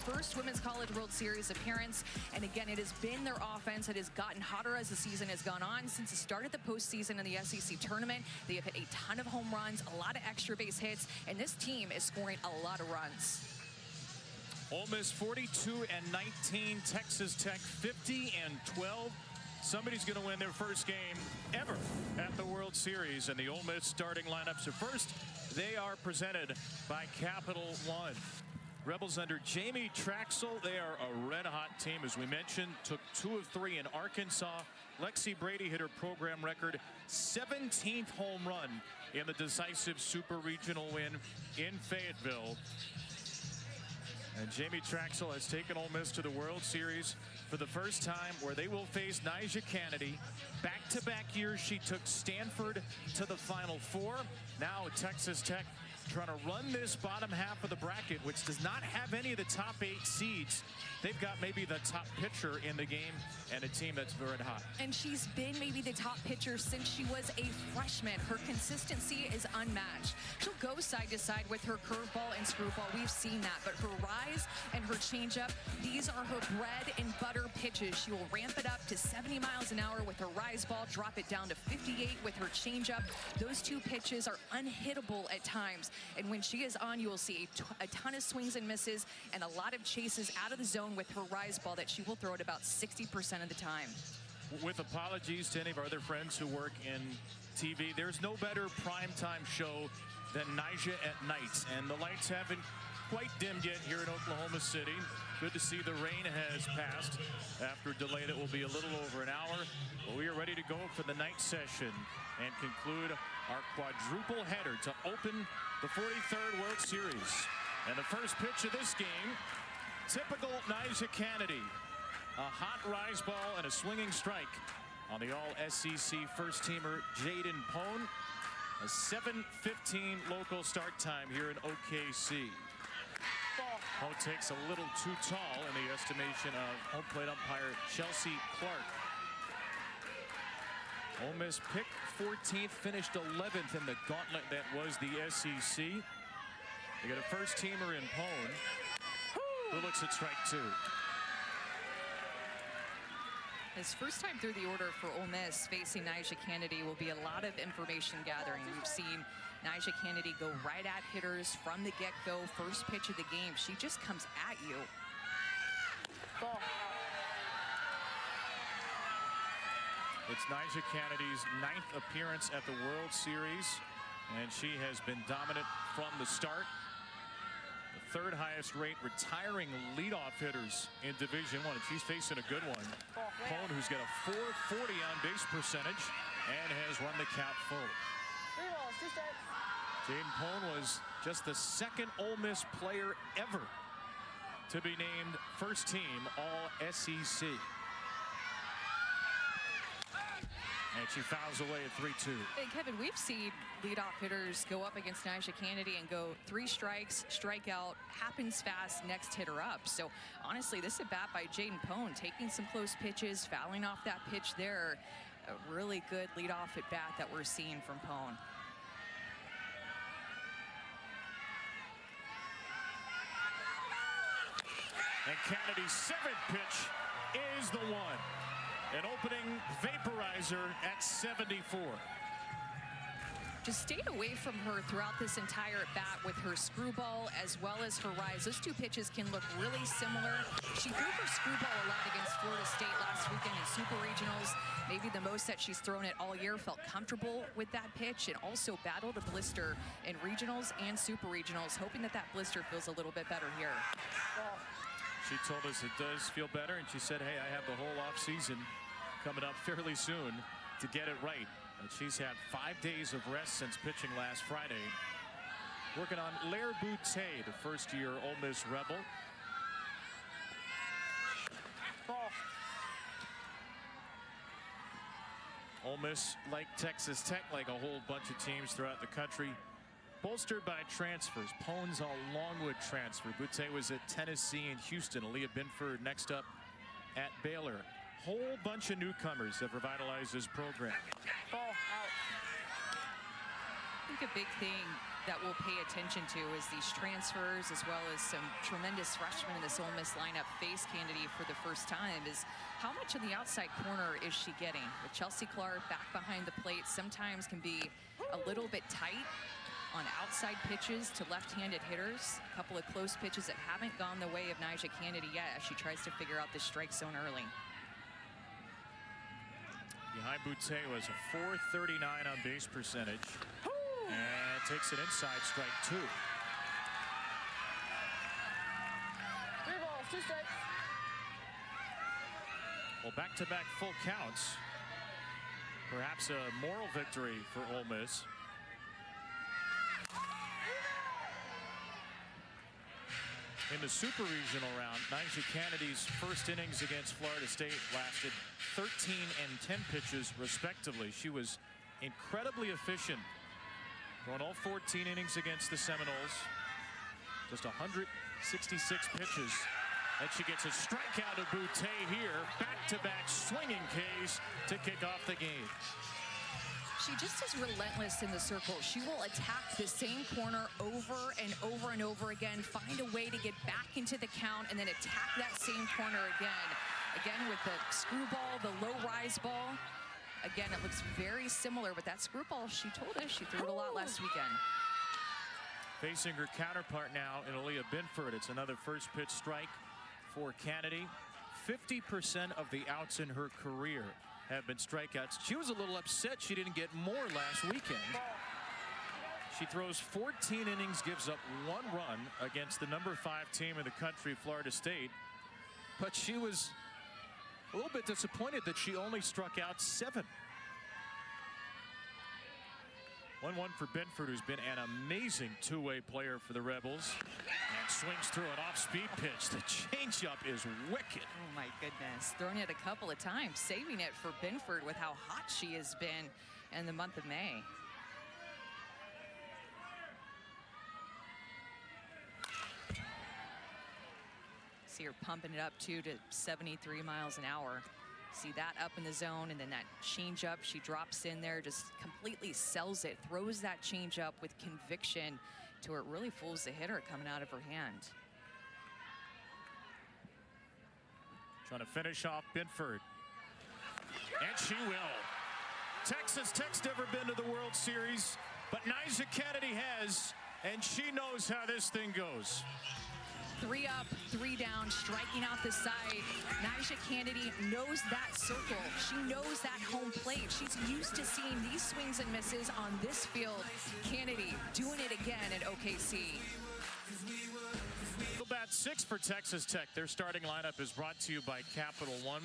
First Women's College World Series appearance, and again, it has been their offense that has gotten hotter as the season has gone on. Since the start of the postseason in the SEC tournament, they have hit a ton of home runs, a lot of extra base hits, and this team is scoring a lot of runs. Ole Miss 42-19, Texas Tech 50-12. Somebody's going to win their first game ever at the World Series, and the Ole Miss starting lineups are first. They are presented by Capital One. Rebels under Jamie Traxel, they are a red-hot team, as we mentioned. Took 2 of 3 in Arkansas. Lexi Brady hit her program record 17th home run in the decisive super regional win in Fayetteville. And Jamie Traxel has taken Ole Miss to the World Series for the first time, where they will face Nyjah Kennedy. Back-to-back years, she took Stanford to the Final Four. Now Texas Tech trying to run this bottom half of the bracket, which does not have any of the top 8 seeds. They've got maybe the top pitcher in the game and a team that's very hot. And she's been maybe the top pitcher since she was a freshman. Her consistency is unmatched. She'll go side to side with her curveball and screwball. We've seen that, but her rise and her changeup, these are her bread and butter pitches. She will ramp it up to 70 miles an hour with her rise ball, drop it down to 58 with her changeup. Those 2 pitches are unhittable at times. And when she is on, you will see a ton of swings and misses and a lot of chases out of the zone with her rise ball that she will throw at about 60% of the time. With apologies to any of our other friends who work in TV, there's no better primetime show than Nyjah at night. And the lights haven't quite dimmed yet here in Oklahoma City. Good to see the rain has passed after a delay that will be a little over an hour. But we are ready to go for the night session and conclude our quadruple header to open the 43rd World Series. And the first pitch of this game, typical Nyjah Kennedy. A hot rise ball and a swinging strike on the all-SEC first-teamer Jaden Pone. A 7:15 local start time here in OKC. Pone takes a little too tall in the estimation of home plate umpire Chelsea Clark. Ole Miss picked 14th, finished 11th in the gauntlet that was the SEC. They got a first-teamer in Pone, who looks at strike 2. His first time through the order for Ole Miss facing Nyjah Kennedy will be a lot of information gathering. We've seen Nyjah Kennedy go right at hitters from the get-go. First pitch of the game, she just comes at you. Ball. It's Nyjah Kennedy's 9th appearance at the World Series, and she has been dominant from the start. The 3rd highest rate retiring leadoff hitters in Division I, and she's facing a good one. Pone, who's got a .440 on base percentage and has run the count full. 3 balls, 2 strikes. Jaden Pone was just the 2nd Ole Miss player ever to be named first team All-SEC. And she fouls away at 3-2. Hey, Kevin, we've seen leadoff hitters go up against Nyjah Kennedy and go 3 strikes, strike out, happens fast, next hitter up. So honestly, this at bat by Jaden Pone, taking some close pitches, fouling off that pitch there. A really good leadoff at bat that we're seeing from Pone. And Kennedy's 7th pitch is the one. An opening vaporizer at 74. Just stayed away from her throughout this entire at bat with her screwball as well as her rise. Those 2 pitches can look really similar. She threw her screwball a lot against Florida State last weekend in Super Regionals. Maybe the most that she's thrown it all year. Felt comfortable with that pitch and also battled a blister in Regionals and Super Regionals, hoping that that blister feels a little bit better here. She told us it does feel better, and she said, hey, I have the whole off season coming up fairly soon to get it right. And she's had 5 days of rest since pitching last Friday. Working on Lair Boutte, the first-year Ole Miss Rebel. Ball. Ole Miss, like Texas Tech, like a whole bunch of teams throughout the country, bolstered by transfers. Pone's a Longwood transfer. Boutte was at Tennessee and Houston. Aaliyah Binford next up at Baylor. Whole bunch of newcomers have revitalized this program. Ball out. I think a big thing that we'll pay attention to as these transfers, as well as some tremendous freshmen in this Ole Miss lineup face Kennedy for the first time, is how much in the outside corner is she getting? With Chelsea Clark back behind the plate, sometimes can be a little bit tight on outside pitches to left-handed hitters. A couple of close pitches that haven't gone the way of Nyjah Kennedy yet as she tries to figure out the strike zone early. Behind Boutte was a .439 on base percentage. And takes an inside strike 2. 3 balls, 2 strikes. Well, back-to-back full counts. Perhaps a moral victory for Ole Miss. In the super regional round, Nyjah Kennedy's first innings against Florida State lasted 13 and 10 pitches respectively. She was incredibly efficient, going all 14 innings against the Seminoles. Just 166 pitches. And she gets a strikeout of Boutte here. Back-to-back swinging Ks to kick off the game. She just is relentless in the circle. She will attack the same corner over and over and over again, find a way to get back into the count, and then attack that same corner again. Again, with the screwball, the low rise ball. Again, it looks very similar, but that screwball, she told us she threw it a lot last weekend. Facing her counterpart now in Aaliyah Binford. It's another first pitch strike for Kennedy. 50% of the outs in her career have been strikeouts. She was a little upset she didn't get more last weekend. She throws 14 innings, gives up 1 run against the number 5 team in the country, Florida State. But she was a little bit disappointed that she only struck out 7. 1-1 for Binford, who's been an amazing two-way player for the Rebels. And swings through an off-speed pitch. The changeup is wicked. Oh, my goodness. Thrown it a couple of times, saving it for Binford with how hot she has been in the month of May. See her pumping it up, too, to 73 miles an hour. See that up in the zone, and then that changeup she drops in there, just completely sells it, throws that changeup with conviction to where it really fools the hitter coming out of her hand. Trying to finish off Binford. And she will. Texas Tech's never been to the World Series, but Nyjah Kennedy has, and she knows how this thing goes. 3 up, 3 down, striking out the side. Nyjah Kennedy knows that circle. She knows that home plate. She's used to seeing these swings and misses on this field. Kennedy doing it again at OKC. Bat 6 for Texas Tech. Their starting lineup is brought to you by Capital One.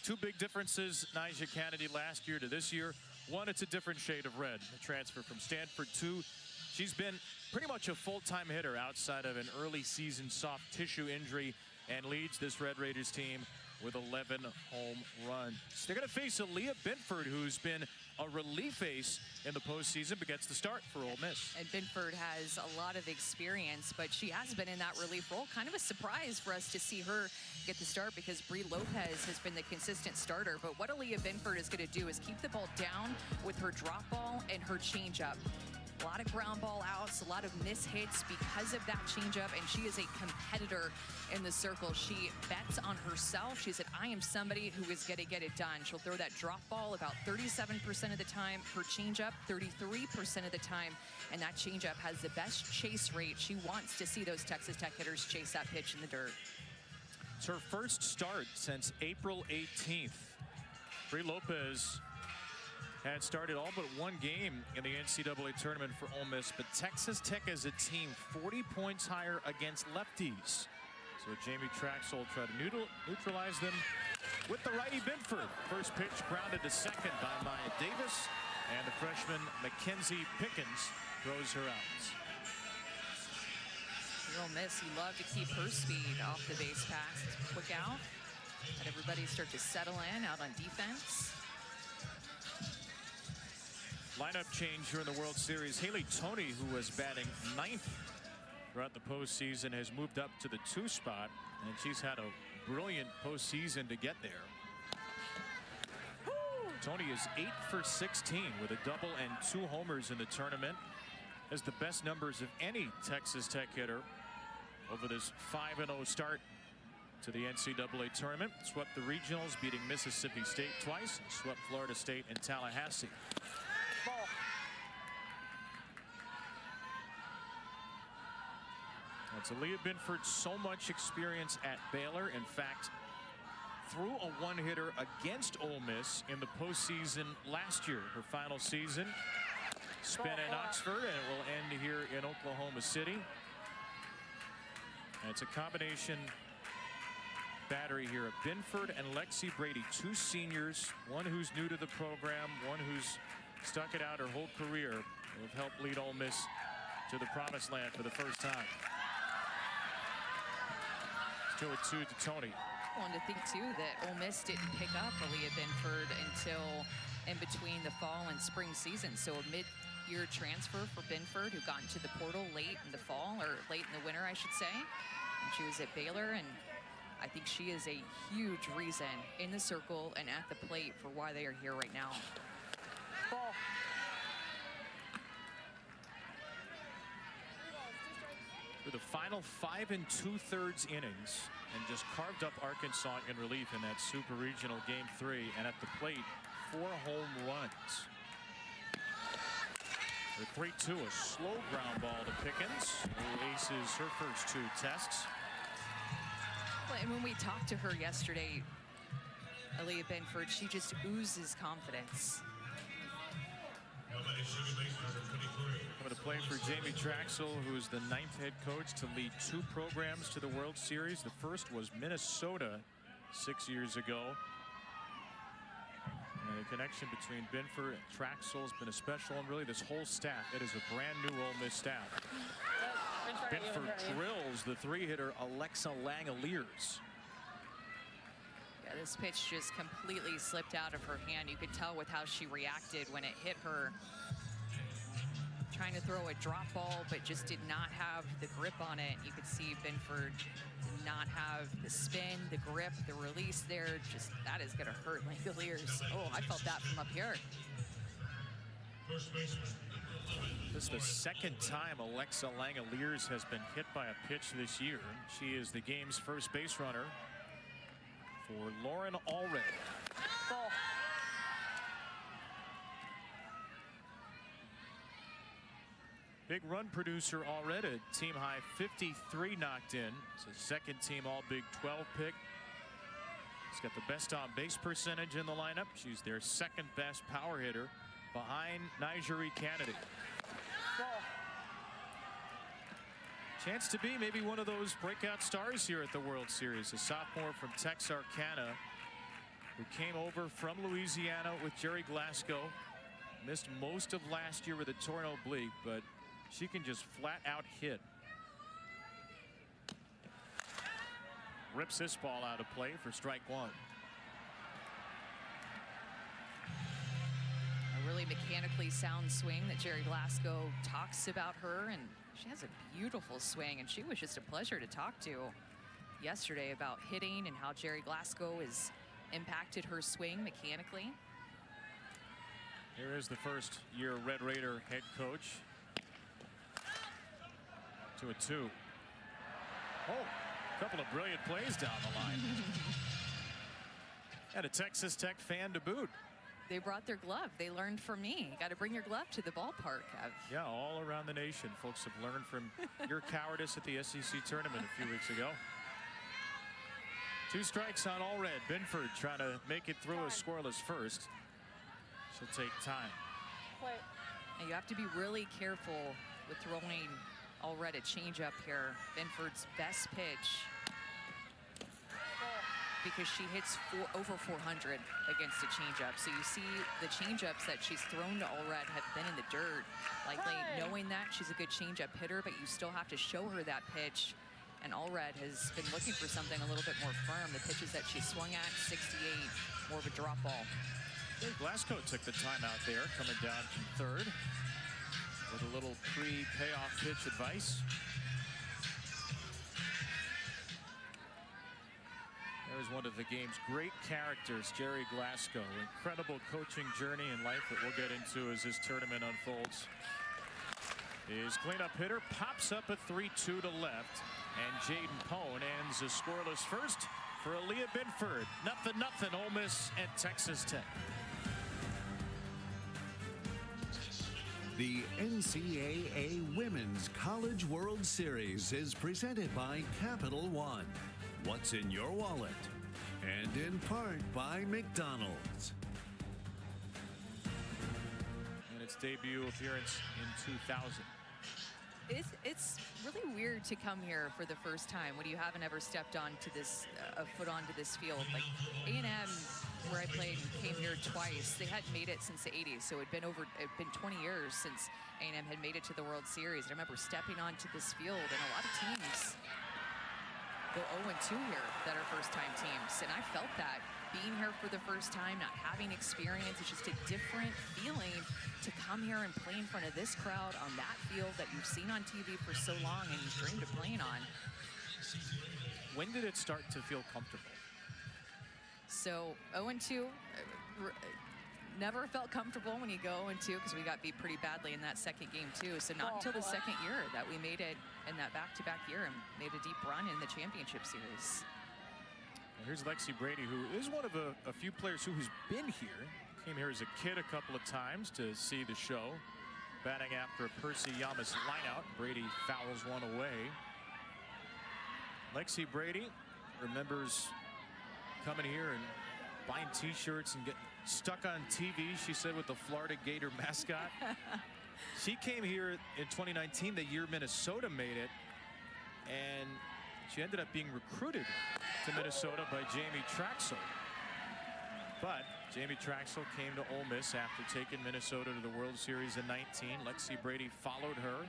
2 big differences, Nyjah Kennedy last year to this year. 1, it's a different shade of red. A transfer from Stanford. 2, she's been pretty much a full-time hitter outside of an early season soft tissue injury, and leads this Red Raiders team with 11 home runs. They're going to face Aaliyah Binford, who's been a relief ace in the postseason, but gets the start for Ole Miss. And Binford has a lot of experience, but she has been in that relief role. Kind of a surprise for us to see her get the start, because Bri Lopez has been the consistent starter. But what Aaliyah Binford is going to do is keep the ball down with her drop ball and her changeup. A lot of ground ball outs, a lot of miss hits because of that changeup, and she is a competitor in the circle. She bets on herself. She said, I am somebody who is going to get it done. She'll throw that drop ball about 37% of the time, her changeup 33% of the time, and that changeup has the best chase rate. She wants to see those Texas Tech hitters chase that pitch in the dirt. It's her first start since April 18th. Bri Lopez had started all but 1 game in the NCAA tournament for Ole Miss, but Texas Tech as a team 40 points higher against lefties. So Jamie Traxel tried to neutralize them with the righty Binford. First pitch grounded to second by Maya Davis, and the freshman Mackenzie Pickens throws her out. Ole Miss, you love to keep her speed off the base pass. Quick out. Let everybody start to settle in out on defense. Lineup change here in the World Series. Haley Toney, who was batting 9th throughout the postseason, has moved up to the 2 spot, and she's had a brilliant postseason to get there. Toney is 8 for 16 with a double and 2 homers in the tournament. has the best numbers of any Texas Tech hitter over this 5-0 start to the NCAA tournament. Swept the regionals, beating Mississippi State twice, and swept Florida State and Tallahassee. Ball. That's Aaliyah Binford, so much experience at Baylor. In fact, threw a one-hitter against Ole Miss in the postseason last year, her final season. Spin in Oxford, and it will end here in Oklahoma City. And it's a combination battery here of Binford and Lexi Brady, two seniors, one who's new to the program, one who's stuck it out her whole career, who have helped lead Ole Miss to the promised land for the first time. Still a 2 to Tony. I wanted to think too that Ole Miss didn't pick up Aaliyah Binford until in between the fall and spring season. So a mid-year transfer for Binford, who got into the portal late in the fall, or late in the winter, I should say. And she was at Baylor, and I think she is a huge reason in the circle and at the plate for why they are here right now. Ball. For the final 5 2/3 innings, and just carved up Arkansas in relief in that Super Regional Game 3, and at the plate 4 home runs. The 3-2, a slow ground ball to Pickens, who aces her first 2 tests. And when we talked to her yesterday, Aaliyah Binford, she just oozes confidence. Coming to play for Jamie Traxel, who is the 9th head coach to lead 2 programs to the World Series. The first was Minnesota 6 years ago. And the connection between Binford and Traxel has been a special, and really this whole staff. It is a brand new Ole Miss staff. Binford drills the 3-hitter Alexa Langoliers. Yeah, this pitch just completely slipped out of her hand. You could tell with how she reacted when it hit her. Trying to throw a drop ball, but just did not have the grip on it. You could see Binford did not have the spin, the grip, the release there. Just, that is going to hurt Langoliers. Oh, I felt that from up here. This is the second time Alexa Langoliers has been hit by a pitch this year. She is the game's first base runner for Lauren Allred. Ball. Big run producer Allred, a team high 53 knocked in. It's a second team all Big 12 pick. She's got the best on base percentage in the lineup. She's their second best power hitter behind Nigeri Kennedy. Chance to be maybe one of those breakout stars here at the World Series. A sophomore from Texarkana who came over from Louisiana with Jerry Glasgow. Missed most of last year with a torn oblique, but she can just flat out hit. Rips this ball out of play for strike 1. A really mechanically sound swing that Jerry Glasgow talks about her, and she has a beautiful swing, and she was just a pleasure to talk to yesterday about hitting and how Jerry Glasgow has impacted her swing mechanically. Here is the first year Red Raider head coach. 2-2. Oh, a couple of brilliant plays down the line. And a Texas Tech fan to boot. They brought their glove. They learned from me. Got to bring your glove to the ballpark, Kev. Yeah, all around the nation, folks have learned from your cowardice at the SEC tournament a few weeks ago. 2 strikes on Allred. Binford trying to make it through a scoreless first. She'll take time. And you have to be really careful with throwing Allred a changeup here. Binford's best pitch, because she hits over 400 against a changeup. So you see the changeups that she's thrown to Allred have been in the dirt. Likely knowing that she's a good changeup hitter, but you still have to show her that pitch. And Allred has been looking for something a little bit more firm. The pitches that she swung at, 68, more of a drop ball. Glasgow took the timeout there, coming down from third with a little pre-payoff pitch advice. There's one of the game's great characters, Jerry Glasgow. Incredible coaching journey in life that we'll get into as this tournament unfolds. His cleanup hitter pops up a 3-2 to left, and Jaden Pone ends a scoreless first for Aaliyah Binford. 0-0 Ole Miss and Texas Tech. The NCAA Women's College World Series is presented by Capital One. What's in your wallet? And in part by McDonald's. And its debut appearance in 2000. It's really weird to come here for the first time when you haven't ever stepped onto this a foot onto this field. Like A&M, where I played, came here twice. They hadn't made it since the 80s, so it'd been 20 years since A&M had made it to the World Series. I remember stepping onto this field, and a lot of teams go 0-2 here that are first-time teams, and I felt that being here for the first time, not having experience. It's just a different feeling to come here and play in front of this crowd on that field that you've seen on TV for so long and you've dreamed of playing on. When did it start to feel comfortable? So 0-2, never felt comfortable when you go 0-2 because we got beat pretty badly in that second game too. So not until the second year that we made it in that back-to-back year and made a deep run in the championship series. Well, here's Lexi Brady, who is one of a few players who's been here. Came here as a kid a couple of times to see the show. Batting after a Percy Yamas lineout. Brady fouls one away. Lexi Brady remembers coming here and buying t-shirts and getting stuck on TV, she said, with the Florida Gator mascot. She came here in 2019, the year Minnesota made it, and she ended up being recruited to Minnesota by Jamie Traxel. But Jamie Traxel came to Ole Miss after taking Minnesota to the World Series in 19. Lexi Brady followed her,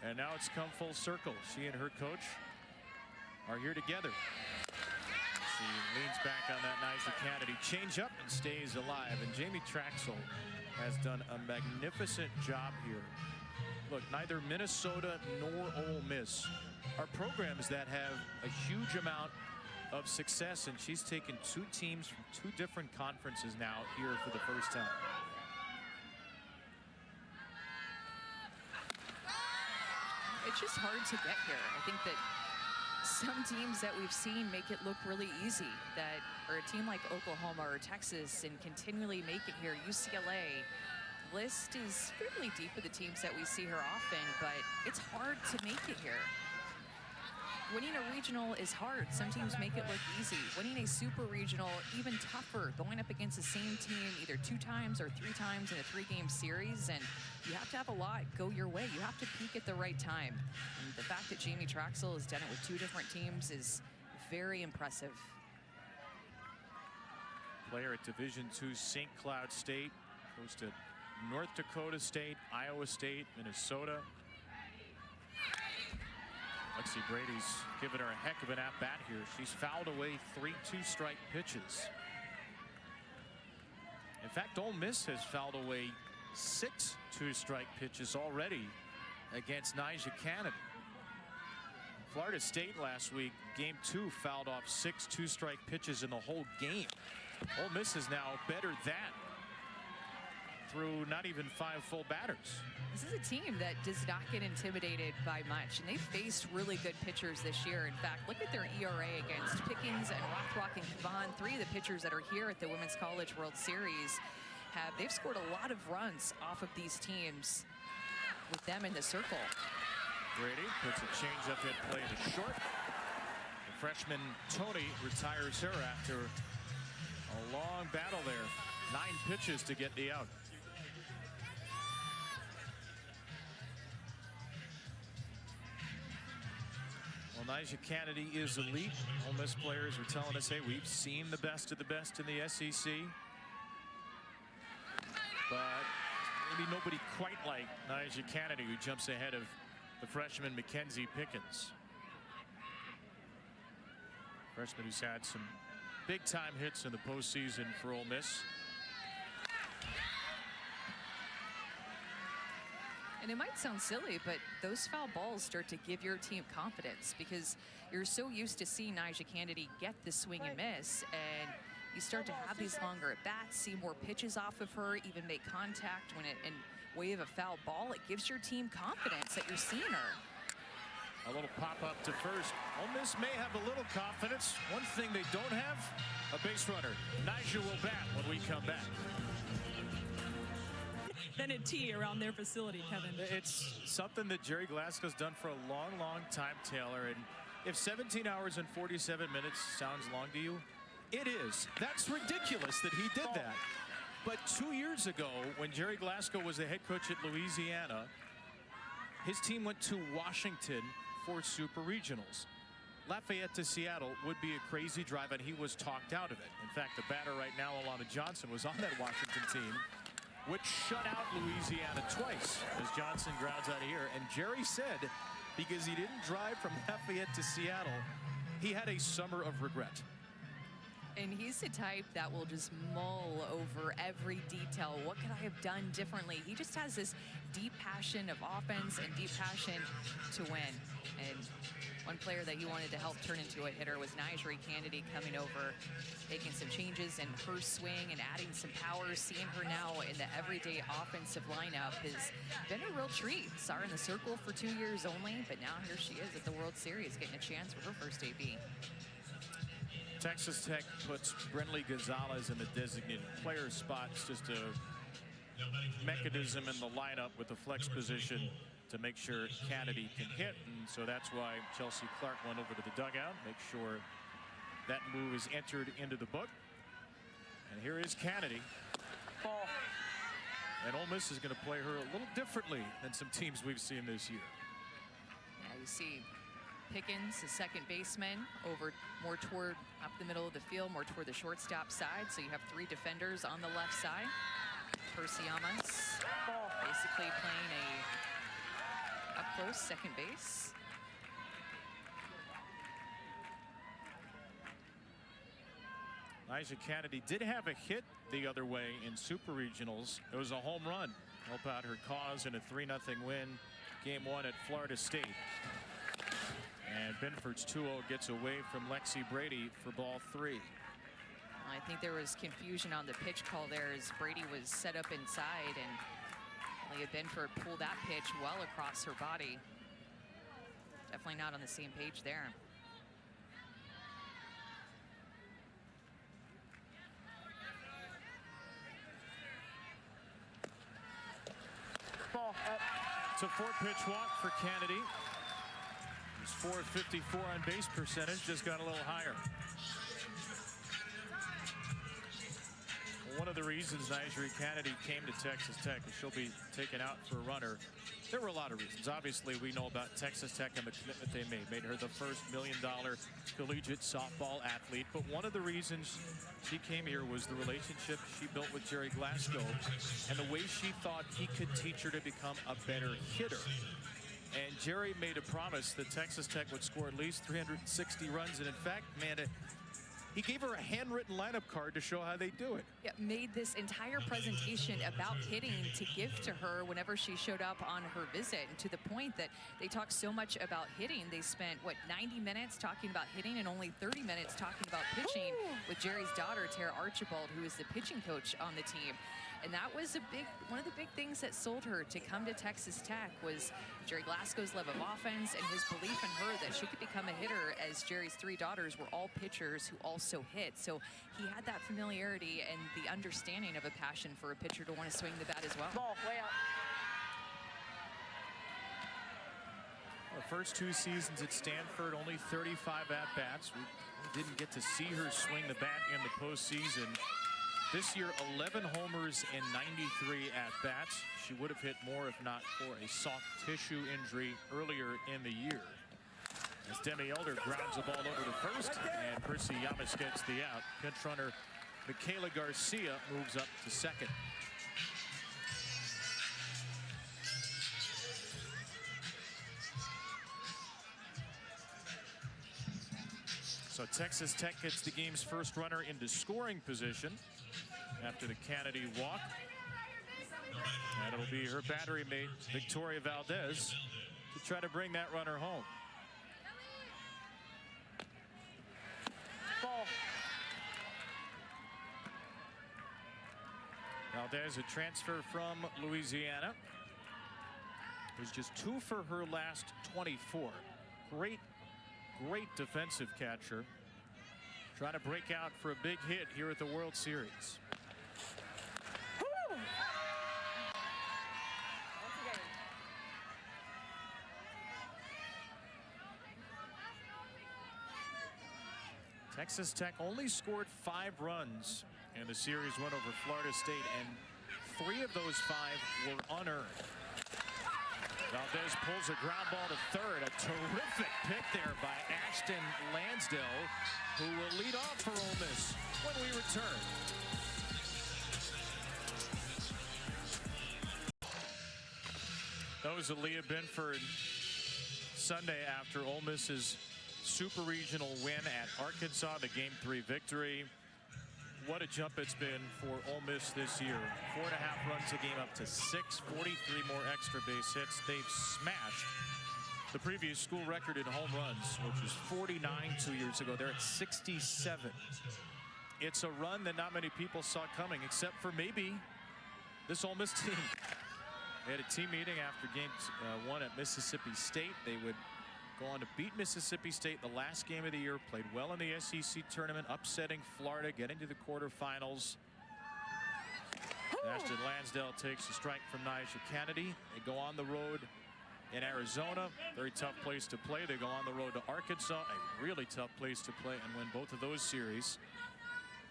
and now it's come full circle. She and her coach are here together. She leans back on that Nyjah Kennedy change up and stays alive. And Jamie Traxel has done a magnificent job here. Look, neither Minnesota nor Ole Miss are programs that have a huge amount of success, and she's taken two teams from two different conferences now here for the first time. It's just hard to get here. I think that some teams that we've seen make it look really easy, that or a team like Oklahoma or Texas and continually make it here. UCLA, list is fairly deep with the teams that we see here often, but it's hard to make it here. Winning a regional is hard. Some teams make it look easy. Winning a super regional, even tougher. Going up against the same team either 2 times or 3 times in a 3-game series, and you have to have a lot go your way. You have to peak at the right time. And the fact that Jamie Traxel has done it with 2 different teams is very impressive. Player at Division II St. Cloud State, goes to North Dakota State, Iowa State, Minnesota. Lexi Brady's given her a heck of an at-bat here. She's fouled away 3 two-strike pitches. In fact, Ole Miss has fouled away 6 two-strike pitches already against Nyjah Kennedy. Florida State last week, game 2, fouled off 6 two-strike pitches in the whole game. Ole Miss is now better that through not even 5 full batters. This is a team that does not get intimidated by much, and they've faced really good pitchers this year. In fact, look at their ERA against Pickens and Rothrock and Kavan. 3 of the pitchers that are here at the Women's College World Series they've scored a lot of runs off of these teams with them in the circle. Brady puts a changeup hit play to short. The freshman Tony retires her after a long battle there. 9 pitches to get the out. Well, Nyjah Kennedy is elite. Ole Miss players are telling us, hey, we've seen the best of the best in the SEC. But maybe nobody quite like Nyjah Kennedy, who jumps ahead of the freshman Mackenzie Pickens. Freshman who's had some big-time hits in the postseason for Ole Miss. And it might sound silly, but those foul balls start to give your team confidence because you're so used to seeing Nyjah Kennedy get the swing and miss, and you start to have these longer at bats, see more pitches off of her, even make contact when it in way of a foul ball. It gives your team confidence that you're seeing her. A little pop up to first. Ole Miss may have a little confidence. One thing they don't have, a base runner. Nyjah will bat when we come back. Than a tee around their facility, Kevin. It's something that Jerry Glasgow's done for a long time, Taylor. And if 17 hours and 47 minutes sounds long to you, it is. That's ridiculous that he did that. But 2 years ago, when Jerry Glasgow was the head coach at Louisiana, his team went to Washington for Super Regionals. Lafayette to Seattle would be a crazy drive, and he was talked out of it. In fact, the batter right now, Alana Johnson, was on that Washington team, which shut out Louisiana twice as Johnson grounds out of here. And Jerry said, because he didn't drive from Lafayette to Seattle, he had a summer of regret. And he's the type that will just mull over every detail. What could I have done differently? He just has this deep passion of offense and deep passion to win. And one player that he wanted to help turn into a hitter was Nyjah Kennedy, coming over, making some changes in her swing and adding some power. Seeing her now in the everyday offensive lineup has been a real treat. Saw her in the circle for 2 years only, but now here she is at the World Series, getting a chance for her first AB. Texas Tech puts Brenly Gonzalez in the designated player spot. It's just a mechanism in the lineup with the flex position to make sure Kennedy can hit. And so that's why Chelsea Clark went over to the dugout, make sure that move is entered into the book. And here is Kennedy. Ball. And Ole Miss is going to play her a little differently than some teams we've seen this year. Yeah, you see Pickens, the second baseman, over more toward up the middle of the field, more toward the shortstop side. So you have 3 defenders on the left side. Percy Yamas basically playing a up close second base. Nyjah Kennedy did have a hit the other way in Super Regionals. It was a home run. Help out her cause in a 3-0 win. Game 1 at Florida State. And Binford's 2-0 gets away from Lexi Brady for ball 3. I think there was confusion on the pitch call there as Brady was set up inside, and Leah Binford pulled that pitch well across her body. Definitely not on the same page there. Ball. It's a 4-pitch walk for Kennedy. His .454 on base percentage, just got a little higher. Well, one of the reasons Nyjah Kennedy came to Texas Tech is she'll be taken out for a runner. There were a lot of reasons. Obviously, we know about Texas Tech and the commitment they made her the first $1 million collegiate softball athlete. But one of the reasons she came here was the relationship she built with Jerry Glasgow and the way she thought he could teach her to become a better hitter. And Jerry made a promise that Texas Tech would score at least 360 runs. And in fact, Amanda, he gave her a handwritten lineup card to show how they do it. Yeah, made this entire presentation about hitting to give to her whenever she showed up on her visit. And to the point that they talked so much about hitting, they spent, what, 90 minutes talking about hitting and only 30 minutes talking about pitching with Jerry's daughter, Tara Archibald, who is the pitching coach on the team. And that was one of the big things that sold her to come to Texas Tech was Jerry Glasgow's love of offense and his belief in her that she could become a hitter, as Jerry's 3 daughters were all pitchers who also hit. So he had that familiarity and the understanding of a passion for a pitcher to want to swing the bat as well. Ball. Way out. The first 2 seasons at Stanford, only 35 at-bats. We didn't get to see her swing the bat in the postseason. This year, 11 homers and 93 at-bats. She would have hit more if not for a soft tissue injury earlier in the year. As Demi Elder grounds the ball over to first, and Percy Yamas gets the out. Pinch runner Michaela Garcia moves up to second. So Texas Tech gets the game's first runner into scoring position after the Kennedy walk. And it'll be her battery mate, Victoria Valdez, to try to bring that runner home. Ball. Valdez, a transfer from Louisiana, was just 2 for her last 24. Great defensive catcher. Trying to break out for a big hit here at the World Series. Texas Tech only scored 5 runs in the series win over Florida State, and 3 of those 5 were unearned. Valdez pulls a ground ball to third. A terrific pick there by Ashton Lansdale, who will lead off for Ole Miss when we return. That was Aaliyah Binford Sunday after Ole Miss's Super Regional win at Arkansas, the Game 3 victory. What a jump it's been for Ole Miss this year. 4.5 runs a game up to 6, 43 more extra base hits. They've smashed the previous school record in home runs, which was 49 2 years ago. They're at 67. It's a run that not many people saw coming, except for maybe this Ole Miss team. They had a team meeting after game 1 at Mississippi State. They would go on to beat Mississippi State the last game of the year, played well in the SEC tournament, upsetting Florida, getting to the quarterfinals. Ashton Lansdale takes a strike from Nyjah Kennedy. They go on the road in Arizona, very tough place to play. They go on the road to Arkansas, a really tough place to play, and win both of those series.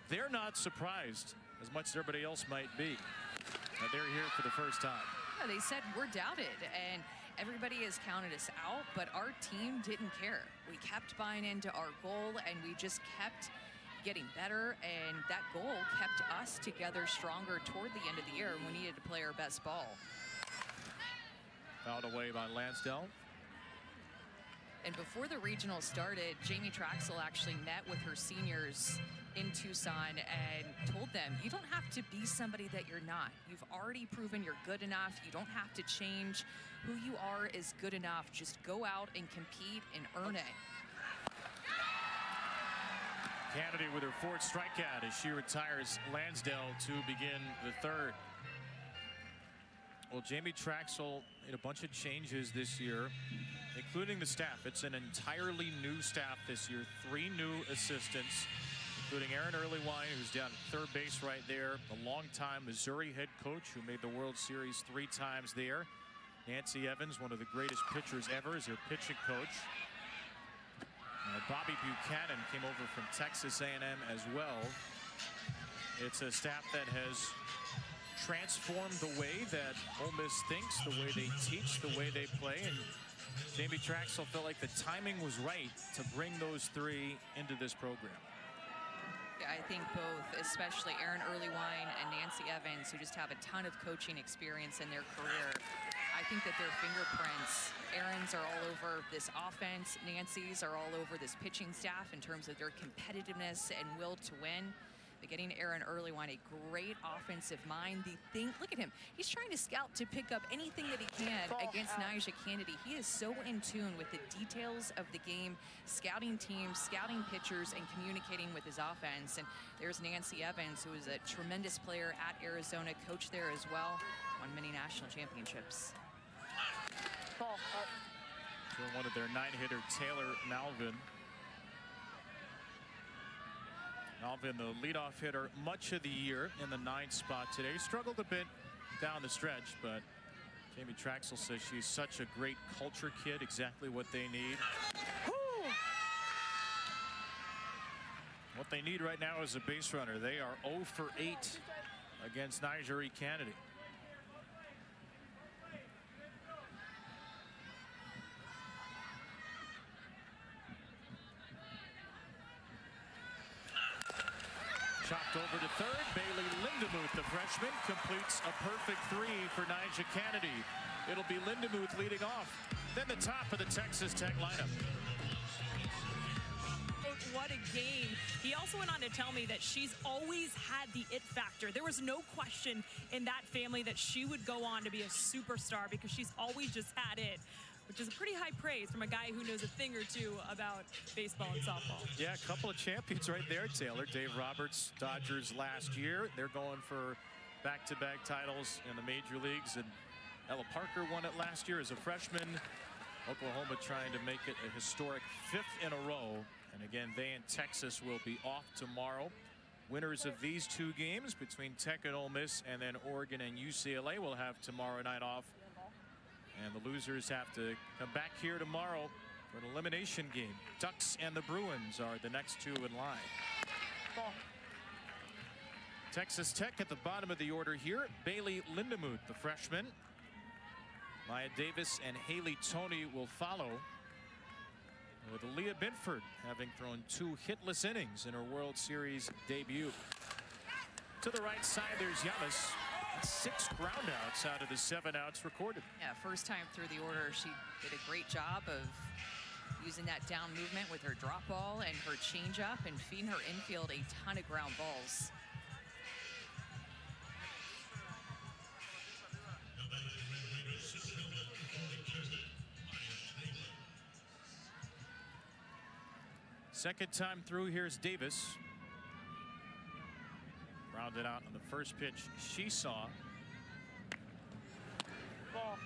They're not surprised as much as everybody else might be that they're here for the first time. Yeah, they said we're doubted, and everybody has counted us out, but our team didn't care. We kept buying into our goal, and we just kept getting better, and that goal kept us together stronger toward the end of the year, and we needed to play our best ball. Fouled away by Lansdale. And before the regional started, Jamie Traxel actually met with her seniors in Tucson and told them, you don't have to be somebody that you're not. You've already proven you're good enough. You don't have to change. Who you are is good enough. Just go out and compete and earn it. Kennedy with her 4th strikeout as she retires Lansdale to begin the 3rd. Well, Jamie Traxel made a bunch of changes this year, including the staff. It's an entirely new staff this year. 3 new assistants, including Aaron Earlywine, who's down at third base right there, the longtime Missouri head coach who made the World Series 3 times there. Nancy Evans, one of the greatest pitchers ever, is their pitching coach. Bobby Buchanan came over from Texas A&M as well. It's a staff that has transformed the way that Ole Miss thinks, the way they teach, the way they play, and Jamie Traxel felt like the timing was right to bring those 3 into this program. Yeah, I think both, especially Aaron Earlywine and Nancy Evans, who just have a ton of coaching experience in their career. I think that their fingerprints, Aaron's are all over this offense, Nancy's are all over this pitching staff in terms of their competitiveness and will to win. But getting Aaron Earlywine, a great offensive mind. Look at him. He's trying to scout to pick up anything that he can against Nyjah Kennedy. He is so in tune with the details of the game, scouting teams, scouting pitchers, and communicating with his offense. And there's Nancy Evans, who is a tremendous player at Arizona, coach there as well, won many national championships. One of their 9-hitter, Taylor Malvin. Malvin, the leadoff hitter much of the year in the 9th spot today. Struggled a bit down the stretch, but Jamie Traxel says she's such a great culture kid, exactly what they need. What they need right now is a base runner. They are 0 for 8 against Nyjah Kennedy. Chopped over to third. Bailey Lindemuth, the freshman, completes a perfect 3 for Nyjah Kennedy. It'll be Lindemuth leading off. Then the top of the Texas Tech lineup. What a game. He also went on to tell me that she's always had the it factor. There was no question in that family that she would go on to be a superstar because she's always just had it, which is a pretty high praise from a guy who knows a thing or two about baseball and softball. Yeah, a couple of champions right there, Taylor. Dave Roberts, Dodgers last year. They're going for back-to-back titles in the major leagues, and Ella Parker won it last year as a freshman. Oklahoma trying to make it a historic 5th in a row. And again, they and Texas will be off tomorrow. Winners of these 2 games between Tech and Ole Miss, and then Oregon and UCLA will have tomorrow night off. And the losers have to come back here tomorrow for an elimination game. Ducks and the Bruins are the next 2 in line. Ball. Texas Tech at the bottom of the order here. Bailey Lindemuth, the freshman. Maya Davis and Haley Toney will follow, with Aaliyah Binford having thrown 2 hitless innings in her World Series debut. To the right side, there's Yamas. 6 groundouts out of the 7 outs recorded. Yeah, first time through the order, she did a great job of using that down movement with her drop ball and her changeup and feeding her infield a ton of ground balls. Second time through, here's Davis. Rounded out on the first pitch she saw. Ball.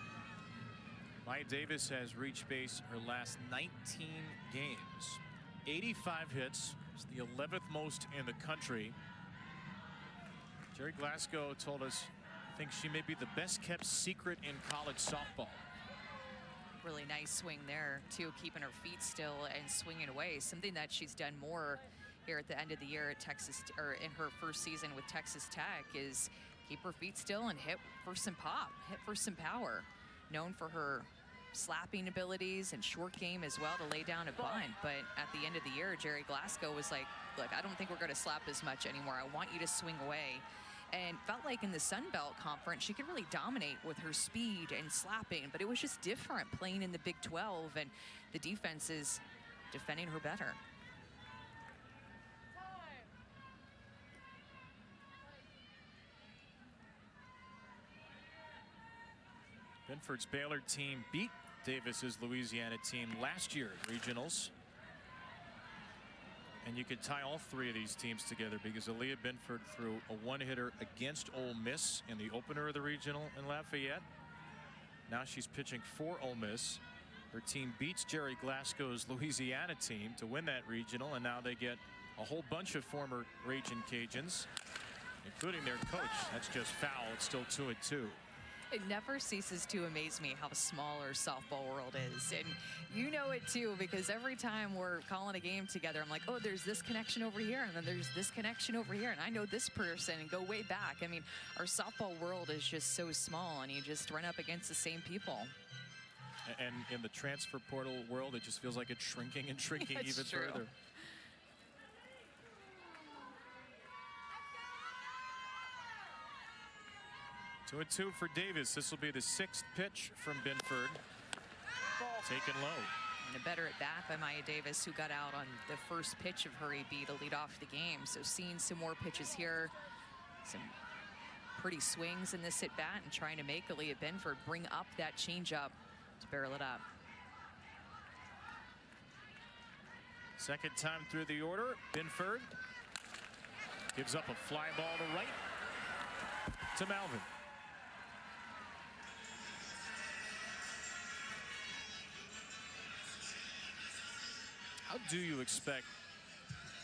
Maya Davis has reached base her last 19 games. 85 hits. It's the 11th most in the country. Jerry Glasgow told us, I think she may be the best kept secret in college softball. Really nice swing there too, keeping her feet still and swinging away. Something that she's done more here at the end of the year at Texas, or in her first season with Texas Tech, is keep her feet still and hit for some pop, hit for some power. Known for her slapping abilities and short game as well to lay down a bunt. But at the end of the year, Jerry Glasgow was like, look, I don't think we're going to slap as much anymore. I want you to swing away. And felt like in the Sun Belt Conference, she could really dominate with her speed and slapping, but it was just different playing in the Big 12, and the defense is defending her better. Binford's Baylor team beat Davis's Louisiana team last year at regionals. And you could tie all 3 of these teams together, because Aaliyah Binford threw a 1-hitter against Ole Miss in the opener of the regional in Lafayette. Now she's pitching for Ole Miss. Her team beats Jerry Glasgow's Louisiana team to win that regional, and now they get a whole bunch of former Ragin' Cajuns, including their coach. That's just foul. It's still 2-2. It never ceases to amaze me how small our softball world is. And you know it too, because every time we're calling a game together, I'm like, oh, there's this connection over here, and then there's this connection over here, and I know this person, and go way back. I mean, our softball world is just so small, and you just run up against the same people. And in the transfer portal world, it just feels like it's shrinking and shrinking even further. 2-2 for Davis. This will be the 6th pitch from Binford. Taken low. And a better at bat by Maya Davis, who got out on the first pitch of her AB to lead off the game. So seeing some more pitches here, some pretty swings in this at bat, and trying to make Aaliyah Binford bring up that changeup to barrel it up. Second time through the order, Binford gives up a fly ball to right to Malvin. How do you expect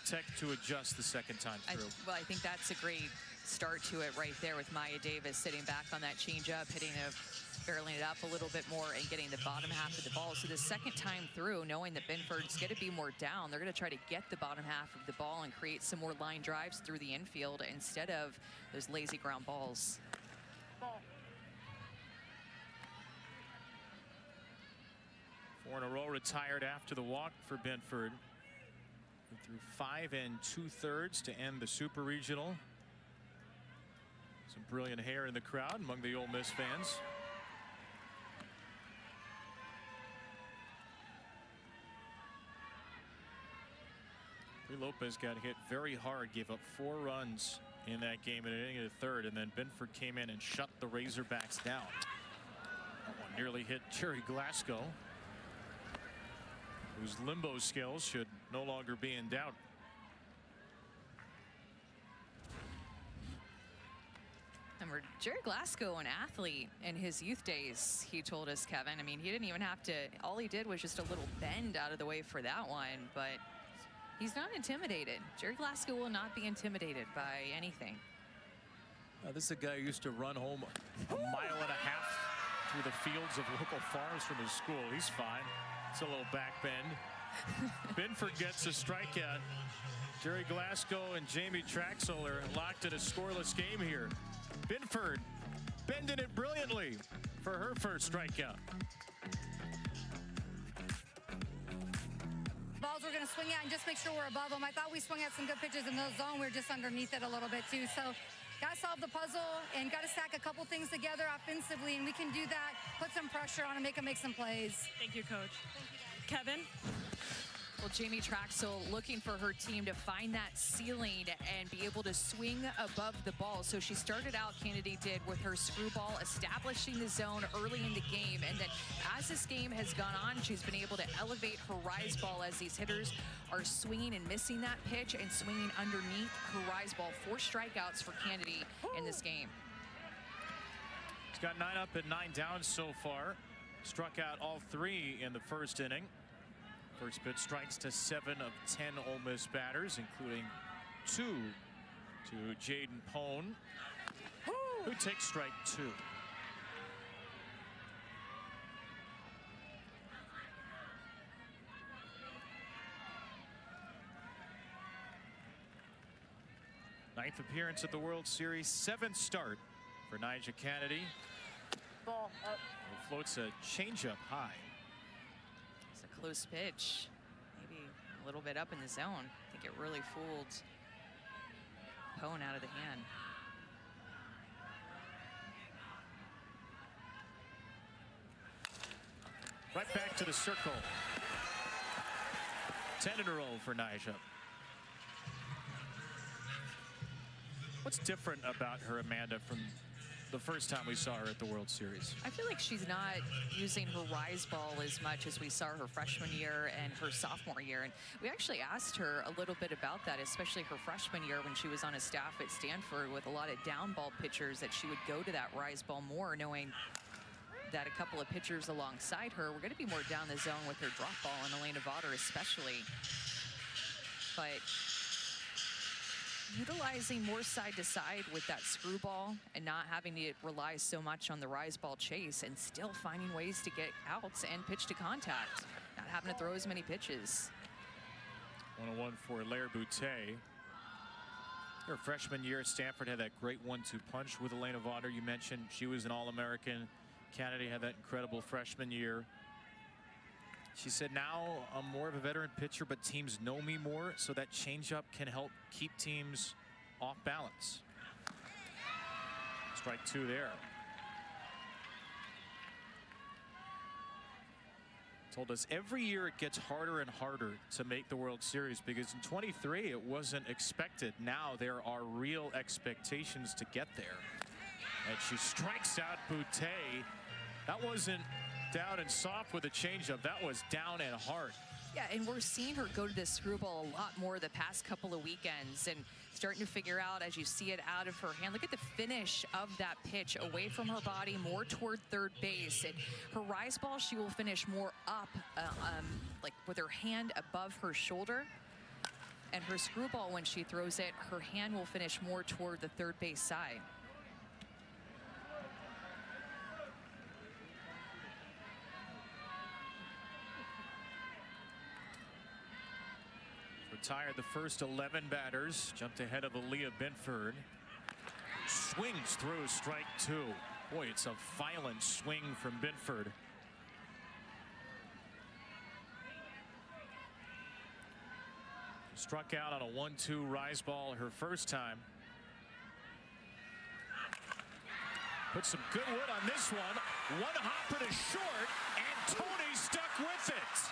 Tech to adjust the second time through? Well, I think that's a great start to it right there, with Maya Davis sitting back on that changeup, barreling it up a little bit more and getting the bottom half of the ball. So the second time through, knowing that Binford's going to be more down, they're going to try to get the bottom half of the ball and create some more line drives through the infield instead of those lazy ground balls. Ball. 4 in a row retired after the walk for Binford. He threw 5 2/3 to end the Super Regional. Some brilliant hair in the crowd among the Ole Miss fans. Lopez got hit very hard, gave up 4 runs in that game in an inning of the 3rd, and then Binford came in and shut the Razorbacks down. That one nearly hit Jerry Glasgow, whose limbo skills should no longer be in doubt. remember Jerry Glasgow, an athlete in his youth days, he told us, Kevin. I mean, he didn't even have to, all he did was just a little bend out of the way for that one, but he's not intimidated. Jerry Glasgow will not be intimidated by anything. This is a guy who used to run home a mile and a half through the fields of local farms from his school. He's fine. It's a little back bend. Binford gets a strikeout. Jerry Glasgow and Jamie Traxel are locked in a scoreless game here. Binford bending it brilliantly for her first strikeout. Balls we're going to swing at and just make sure we're above them. I thought we swung at some good pitches in those zone. We were just underneath it a little bit too. So got to solve the puzzle and got to stack a couple things together offensively, and we can do that. Put some pressure on and make them make some plays. Thank you, Coach. Thank you, Kevin? Well, Jamie Traxel looking for her team to find that ceiling and be able to swing above the ball. So she started out, Kennedy did, with her screwball, establishing the zone early in the game. And then as this game has gone on, she's been able to elevate her rise ball as these hitters are swinging and missing that pitch and swinging underneath her rise ball. 4 strikeouts for Kennedy in this game. He's got 9 up and 9 down so far. Struck out all 3 in the first inning. First pitch strikes to 7 of 10 Ole Miss batters, including 2 to Jaden Pone, who takes strike 2. Ninth appearance at the World Series, 7th start for Nyjah Kennedy. Ball up. Who floats a changeup high. It's a close pitch, maybe a little bit up in the zone. I think it really fooled Pone out of the hand. Right back to the circle. 10 in a row for Nyjah. What's different about her, Amanda, from the first time we saw her at the World Series? I feel like she's not using her rise ball as much as we saw her freshman year and her sophomore year. And we actually asked her a little bit about that, especially her freshman year when she was on a staff at Stanford with a lot of down ball pitchers, that she would go to that rise ball more, knowing that a couple of pitchers alongside her were going to be more down the zone with her drop ball, and Elena Vaughter especially. But utilizing more side to side with that screwball and not having to rely so much on the rise ball chase, and still finding ways to get outs and pitch to contact, not having to throw as many pitches. 101 for Lair Boutte. Her freshman year at Stanford had that great 1-2 punch with Elena Vaughter. You mentioned she was an All-American. Kennedy had that incredible freshman year. She said, now I'm more of a veteran pitcher, but teams know me more, so that changeup can help keep teams off balance. Strike 2 there. Told us every year it gets harder and harder to make the World Series, because in 23 it wasn't expected. Now there are real expectations to get there. And she strikes out Boutte. That wasn't down and soft with a changeup. That was down and hard. Yeah, and we're seeing her go to this screwball a lot more the past couple of weekends, and starting to figure out as you see it out of her hand. Look at the finish of that pitch, away from her body, more toward third base. And her rise ball, she will finish more up, like with her hand above her shoulder. And her screwball, when she throws it, her hand will finish more toward the third base side. Retired the first 11 batters, jumped ahead of Aaliyah Binford. Swings through strike 2. Boy, it's a violent swing from Binford. Struck out on a 1-2 rise ball her first time. Put some good wood on this one. One hopper to short, and Tony stuck with it.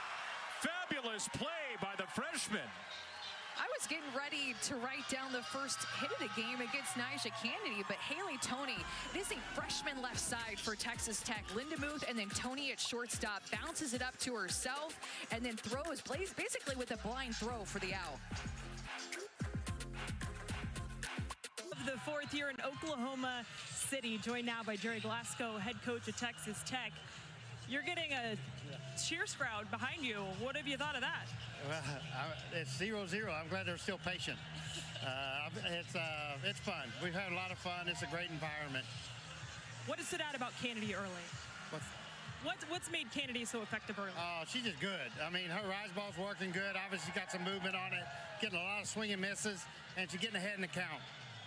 Fabulous play by the freshman. I was getting ready to write down the first hit of the game against Nyjah Kennedy, but Haley Tony, it is a freshman left side for Texas Tech. Lindemuth and then Tony at shortstop, bounces it up to herself and then throws, plays basically with a blind throw for the out. The fourth year in Oklahoma City, joined now by Jerry Glasgow, head coach of Texas Tech. You're getting a cheers crowd behind you. What have you thought of that? Well, it's 0-0. I'm glad they're still patient. It's fun. We've had a lot of fun. It's a great environment. What has stood out about Kennedy early? What's made Kennedy so effective early? Oh, she's just good. I mean, her rise ball's working good. Obviously got some movement on it, getting a lot of swing and misses, and she's getting ahead in the count.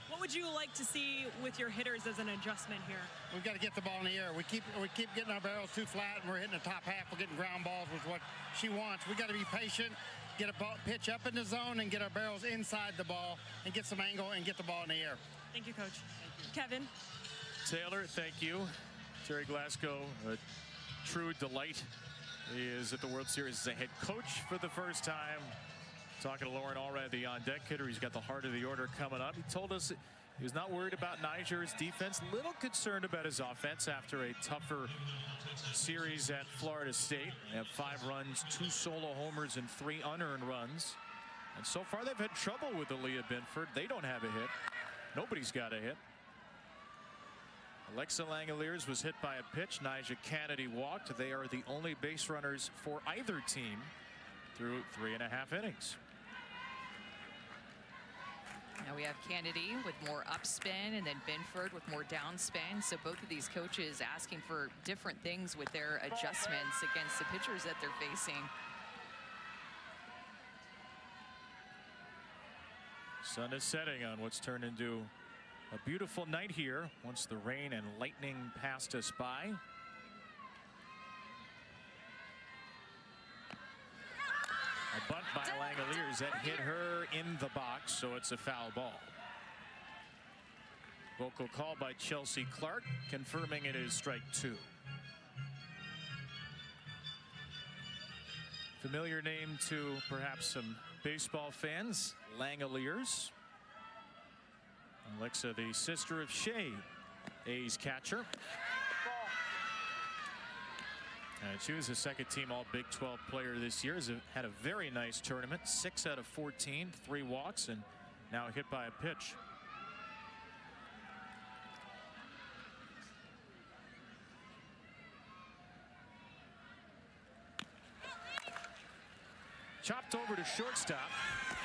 What would you like to see with your hitters as an adjustment here? We've got to get the ball in the air. We keep getting our barrels too flat, and we're hitting the top half. We're getting ground balls, which is what she wants. We got to be patient, get a ball, pitch up in the zone, and get our barrels inside the ball, and get some angle and get the ball in the air. Thank you, Coach. Kevin. Taylor, thank you. Jerry Glasgow, a true delight. He is at the World Series as a head coach for the first time. Talking to Lauren Allred, the on-deck hitter. He's got the heart of the order coming up. He told us he was not worried about Niger's defense, little concerned about his offense after a tougher series at Florida State. They have 5 runs, 2 solo homers, and 3 unearned runs. And so far, they've had trouble with Aaliyah Binford. They don't have a hit. Nobody's got a hit. Alexa Langoliers was hit by a pitch. Nyjah Kennedy walked. They are the only base runners for either team through 3.5 innings. Now we have Kennedy with more upspin and then Binford with more downspin. So both of these coaches asking for different things with their adjustments against the pitchers that they're facing. Sun is setting on what's turned into a beautiful night here once the rain and lightning passed us by. A bunt by Langoliers that hit her in the box, so it's a foul ball. Vocal call by Chelsea Clark, confirming it is strike 2. Familiar name to perhaps some baseball fans, Langoliers. Alexa, the sister of Shea, A's catcher. And she was a second-team All-Big 12 player this year. Has had a very nice tournament. 6 out of 14, 3 walks, and now hit by a pitch. Chopped over to shortstop.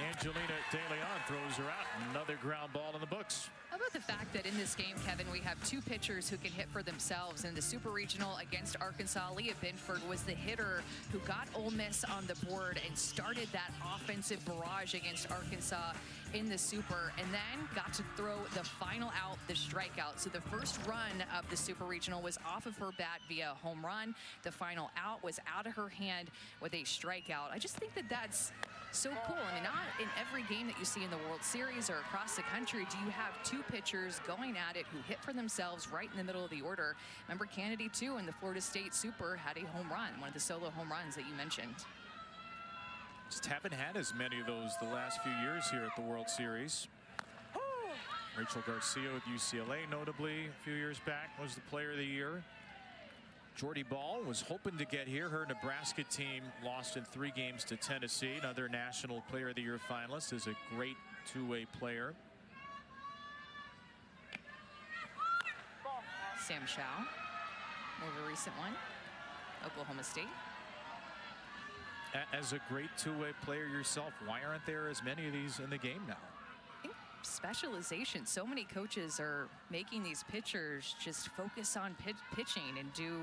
Angelina De Leon throws her out. Another ground ball in the books. How about the fact that in this game, Kevin, we have 2 pitchers who can hit for themselves. In the Super Regional against Arkansas, Leah Binford was the hitter who got Ole Miss on the board and started that offensive barrage against Arkansas in the Super, and then got to throw the final out, the strikeout. So the first run of the Super Regional was off of her bat via home run. The final out was out of her hand with a strikeout. I just think that that's so cool. I mean, not in every game that you see in the World Series or across the country do you have 2 pitchers going at it who hit for themselves right in the middle of the order. Remember, Kennedy, too, in the Florida State Super had a home run, one of the solo home runs that you mentioned. Just haven't had as many of those the last few years here at the World Series. Rachel Garcia with UCLA, notably, a few years back, was the player of the year. Jordy Ball was hoping to get here. Her Nebraska team lost in 3 games to Tennessee. Another National Player of the Year finalist, is a great 2-way player. Sam Shao, more of a recent one, Oklahoma State. As a great 2-way player yourself, why aren't there as many of these in the game now? I think specialization. So many coaches are making these pitchers just focus on pitching and do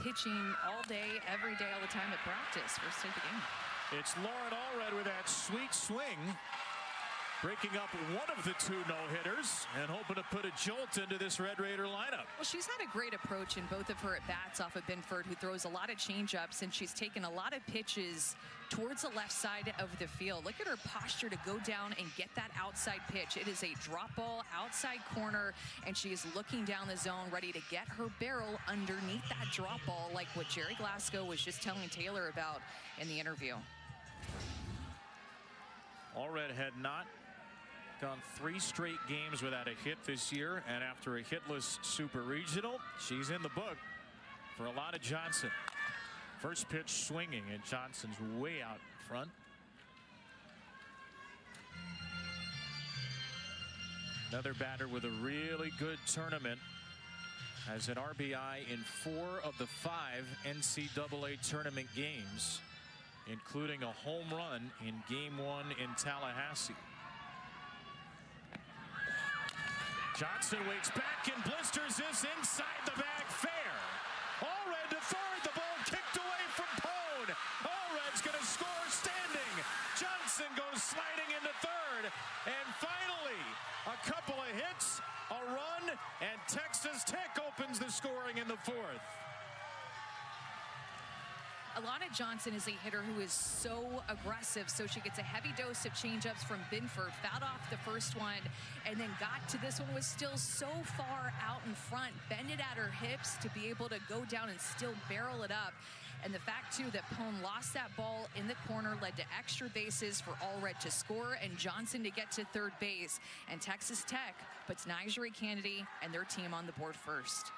pitching all day, every day, all the time at practice. First take the game. It's Lauren Allred with that sweet swing, breaking up one of the 2 no-hitters and hoping to put a jolt into this Red Raider lineup. Well, she's had a great approach in both of her at-bats off of Binford, who throws a lot of change-ups, and she's taken a lot of pitches towards the left side of the field. Look at her posture to go down and get that outside pitch. It is a drop ball outside corner, and she is looking down the zone, ready to get her barrel underneath that drop ball, like what Jerry Glasgow was just telling Taylor about in the interview. Allred had not gone 3 straight games without a hit this year, and after a hitless Super Regional, she's in the book for Alana Johnson. First pitch swinging, and Johnson's way out front. Another batter with a really good tournament. Has an RBI in 4 of the 5 NCAA tournament games, including a home run in Game 1 in Tallahassee. Johnson waits back and blisters this inside the bag fair. Allred to third. The ball kicked away from Pone. Allred's going to score standing. Johnson goes sliding into third. And finally, a couple of hits, a run, and Texas Tech opens the scoring in the 4th. Alana Johnson is a hitter who is so aggressive, so she gets a heavy dose of changeups from Binford, fouled off the first one, and then got to this one, was still so far out in front, bended at her hips to be able to go down and still barrel it up. And the fact, too, that Pone lost that ball in the corner led to extra bases for Allred to score and Johnson to get to third base. And Texas Tech puts Nigeri Kennedy and their team on the board first.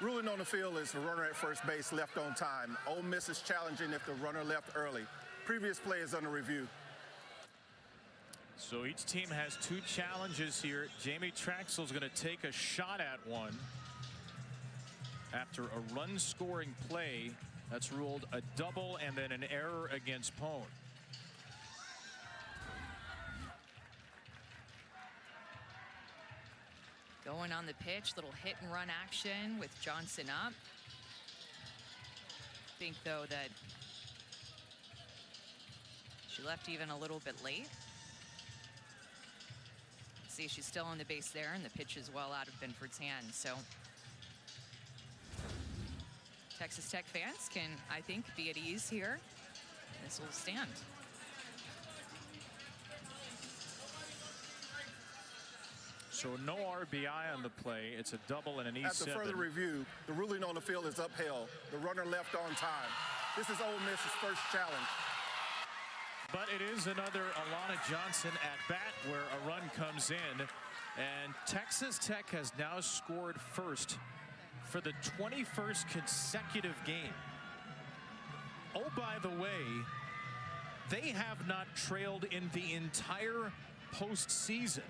Ruling on the field is the runner at first base left on time. Ole Miss is challenging if the runner left early. Previous play is under review. So each team has 2 challenges here. Jamie Traxel's going to take a shot at one after a run scoring play that's ruled a double and then an error against Pone. Going on the pitch, little hit and run action with Johnson up. I think, though, that she left even a little bit late. See, she's still on the base there, and the pitch is well out of Binford's hands. So Texas Tech fans can, I think, be at ease here. This will stand. So no RBI on the play. It's a double and an E7. After further review, the ruling on the field is upheld. The runner left on time. This is Ole Miss's first challenge. But it is another Alana Johnson at bat where a run comes in. And Texas Tech has now scored first for the 21st consecutive game. Oh, by the way, they have not trailed in the entire postseason.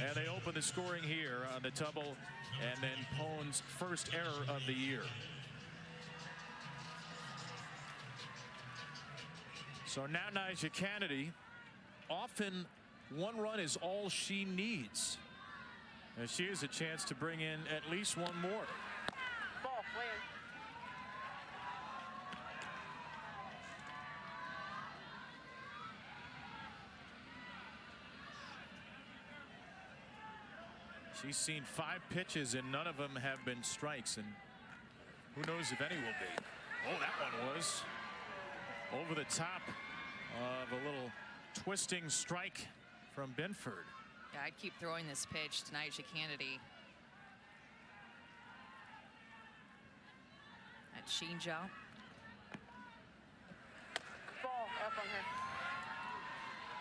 And they open the scoring here on the double, and then Pone's first error of the year. So now Nigeri Kennedy, often one run is all she needs. And she has a chance to bring in at least one more. Ball, land. She's seen 5 pitches and none of them have been strikes, and who knows if any will be. Oh, that one was over the top of a little twisting strike from Binford. Yeah, I'd keep throwing this pitch to Nigeri Kennedy. That changeup. Ball, up on her.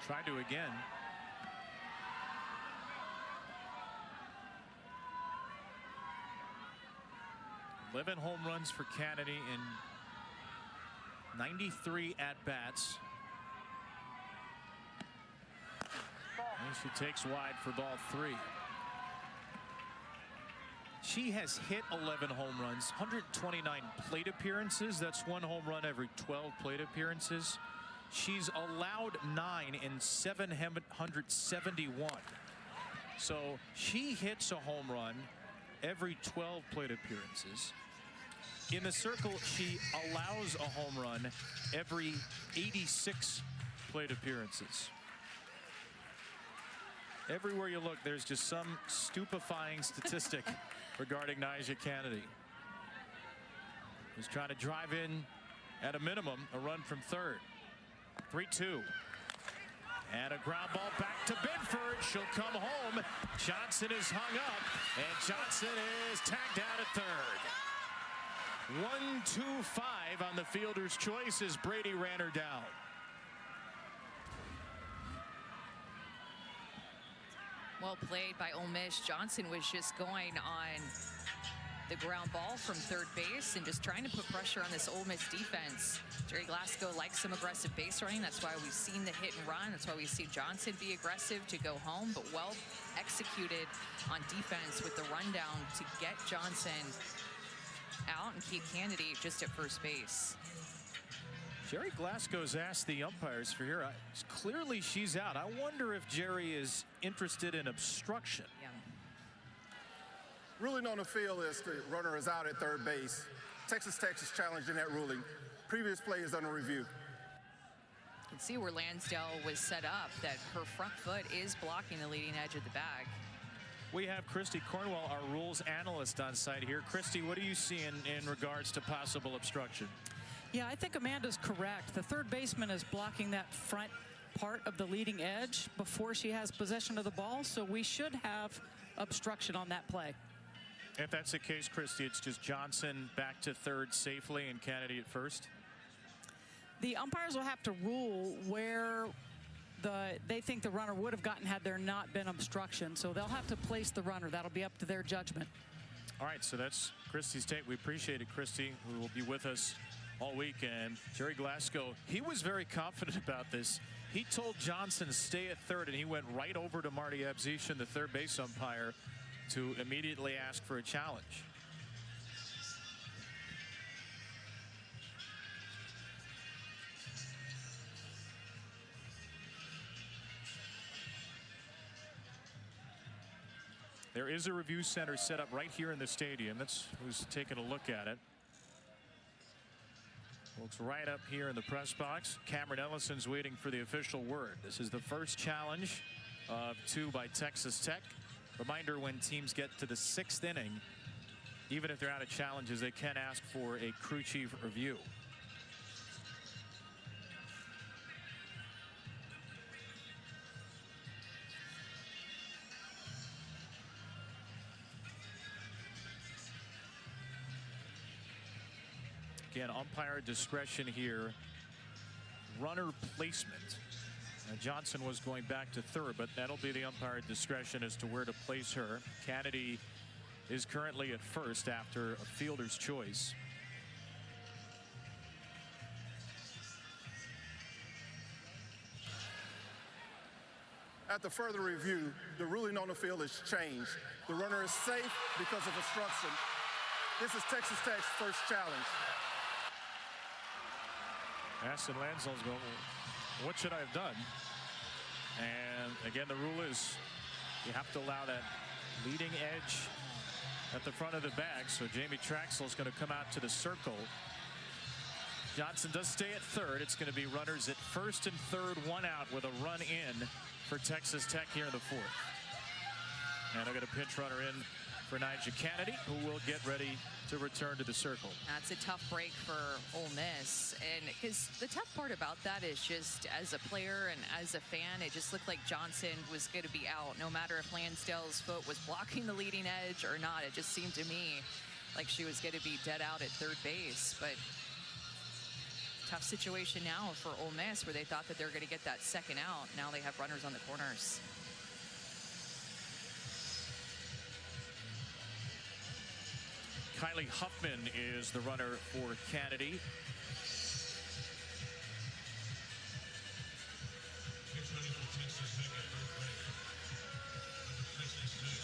Try to again. Eleven home runs for Kennedy in 93 at-bats. And she takes wide for ball 3. She has hit 11 home runs, 129 plate appearances. That's 1 home run every 12 plate appearances. She's allowed 9 in 771. So she hits a home run every 12 plate appearances. In the circle, she allows a home run every 86 plate appearances. Everywhere you look, there's just some stupefying statistic regarding Nigeri Kennedy. Who's trying to drive in, at a minimum, a run from third. 3-2. And a ground ball back to Binford. She'll come home. Johnson is hung up, and Johnson is tagged out at third. 1-2-5 on the fielder's choice as Brady ran her down. Well played by Ole Miss. Johnson was just going on the ground ball from third base and just trying to put pressure on this Ole Miss defense. Jerry Glasgow likes some aggressive base running. That's why we've seen the hit and run. That's why we see Johnson be aggressive to go home, but well executed on defense with the rundown to get Johnson out and keep Kennedy just at first base. Jerry Glasgow's asked the umpires for here. Clearly she's out. I wonder if Jerry is interested in obstruction. Yeah. Ruling on the field is the runner is out at third base. Texas Tech is challenging that ruling. Previous play is under review. You can see where Lansdale was set up, that her front foot is blocking the leading edge of the bag. We have Christy Cornwell, our rules analyst, on site here. Christy, what do you see in regards to possible obstruction? Yeah, I think Amanda's correct. The third baseman is blocking that front part of the leading edge before she has possession of the ball, so we should have obstruction on that play. If that's the case, Christy, it's just Johnson back to third safely and Kennedy at first? The umpires will have to rule where they think the runner would have gotten had there not been obstruction, so they'll have to place the runner. That'll be up to their judgment. All right, so that's Christy's take. We appreciate it, Christy, who will be with us all weekend. Jerry Glasgow, he was very confident about this. He told Johnson stay at third, and he went right over to Marty Abzishin, the third base umpire, to immediately ask for a challenge. There is a review center set up right here in the stadium. That's who's taking a look at it. Looks right up here in the press box. Cameron Ellison's waiting for the official word. This is the first challenge of 2 by Texas Tech. Reminder, when teams get to the 6th inning, even if they're out of challenges, they can ask for a crew chief review. Again, umpire discretion here. Runner placement. Now Johnson was going back to third, but that'll be the umpire discretion as to where to place her. Kennedy is currently at first after a fielder's choice. After further review, the ruling on the field has changed. The runner is safe because of obstruction. This is Texas Tech's first challenge. Aston Lansdale's going, what should I have done? And again, the rule is you have to allow that leading edge at the front of the bag. So Jamie Traxel's going to come out to the circle. Johnson does stay at third. It's going to be runners at first and third, 1 out with a run in for Texas Tech here in the 4th. And they're going to pinch runner in for Nyjah Kennedy, who will get ready to return to the circle. That's a tough break for Ole Miss, and because the tough part about that is just as a player and as a fan, it just looked like Johnson was going to be out no matter if Lansdale's foot was blocking the leading edge or not. It just seemed to me like she was going to be dead out at third base. But tough situation now for Ole Miss, where they thought that they're going to get that second out. Now they have runners on the corners. Kylie Huffman is the runner for Kennedy.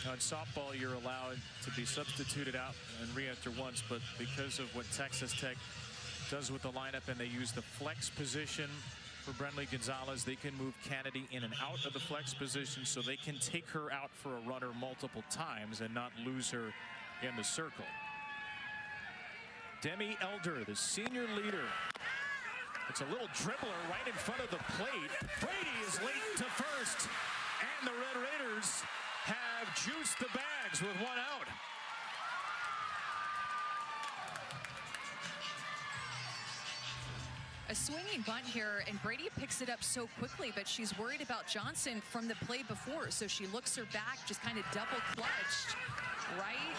Now in softball, you're allowed to be substituted out and re-enter once, but because of what Texas Tech does with the lineup and they use the flex position for Brenly Gonzalez, they can move Kennedy in and out of the flex position, so they can take her out for a runner multiple times and not lose her in the circle. Demi Elder, the senior leader. It's a little dribbler right in front of the plate. Brady is late to first, and the Red Raiders have juiced the bags with 1 out. A swinging bunt here, and Brady picks it up so quickly, but she's worried about Johnson from the play before, so she looks her back, just kind of double clutched right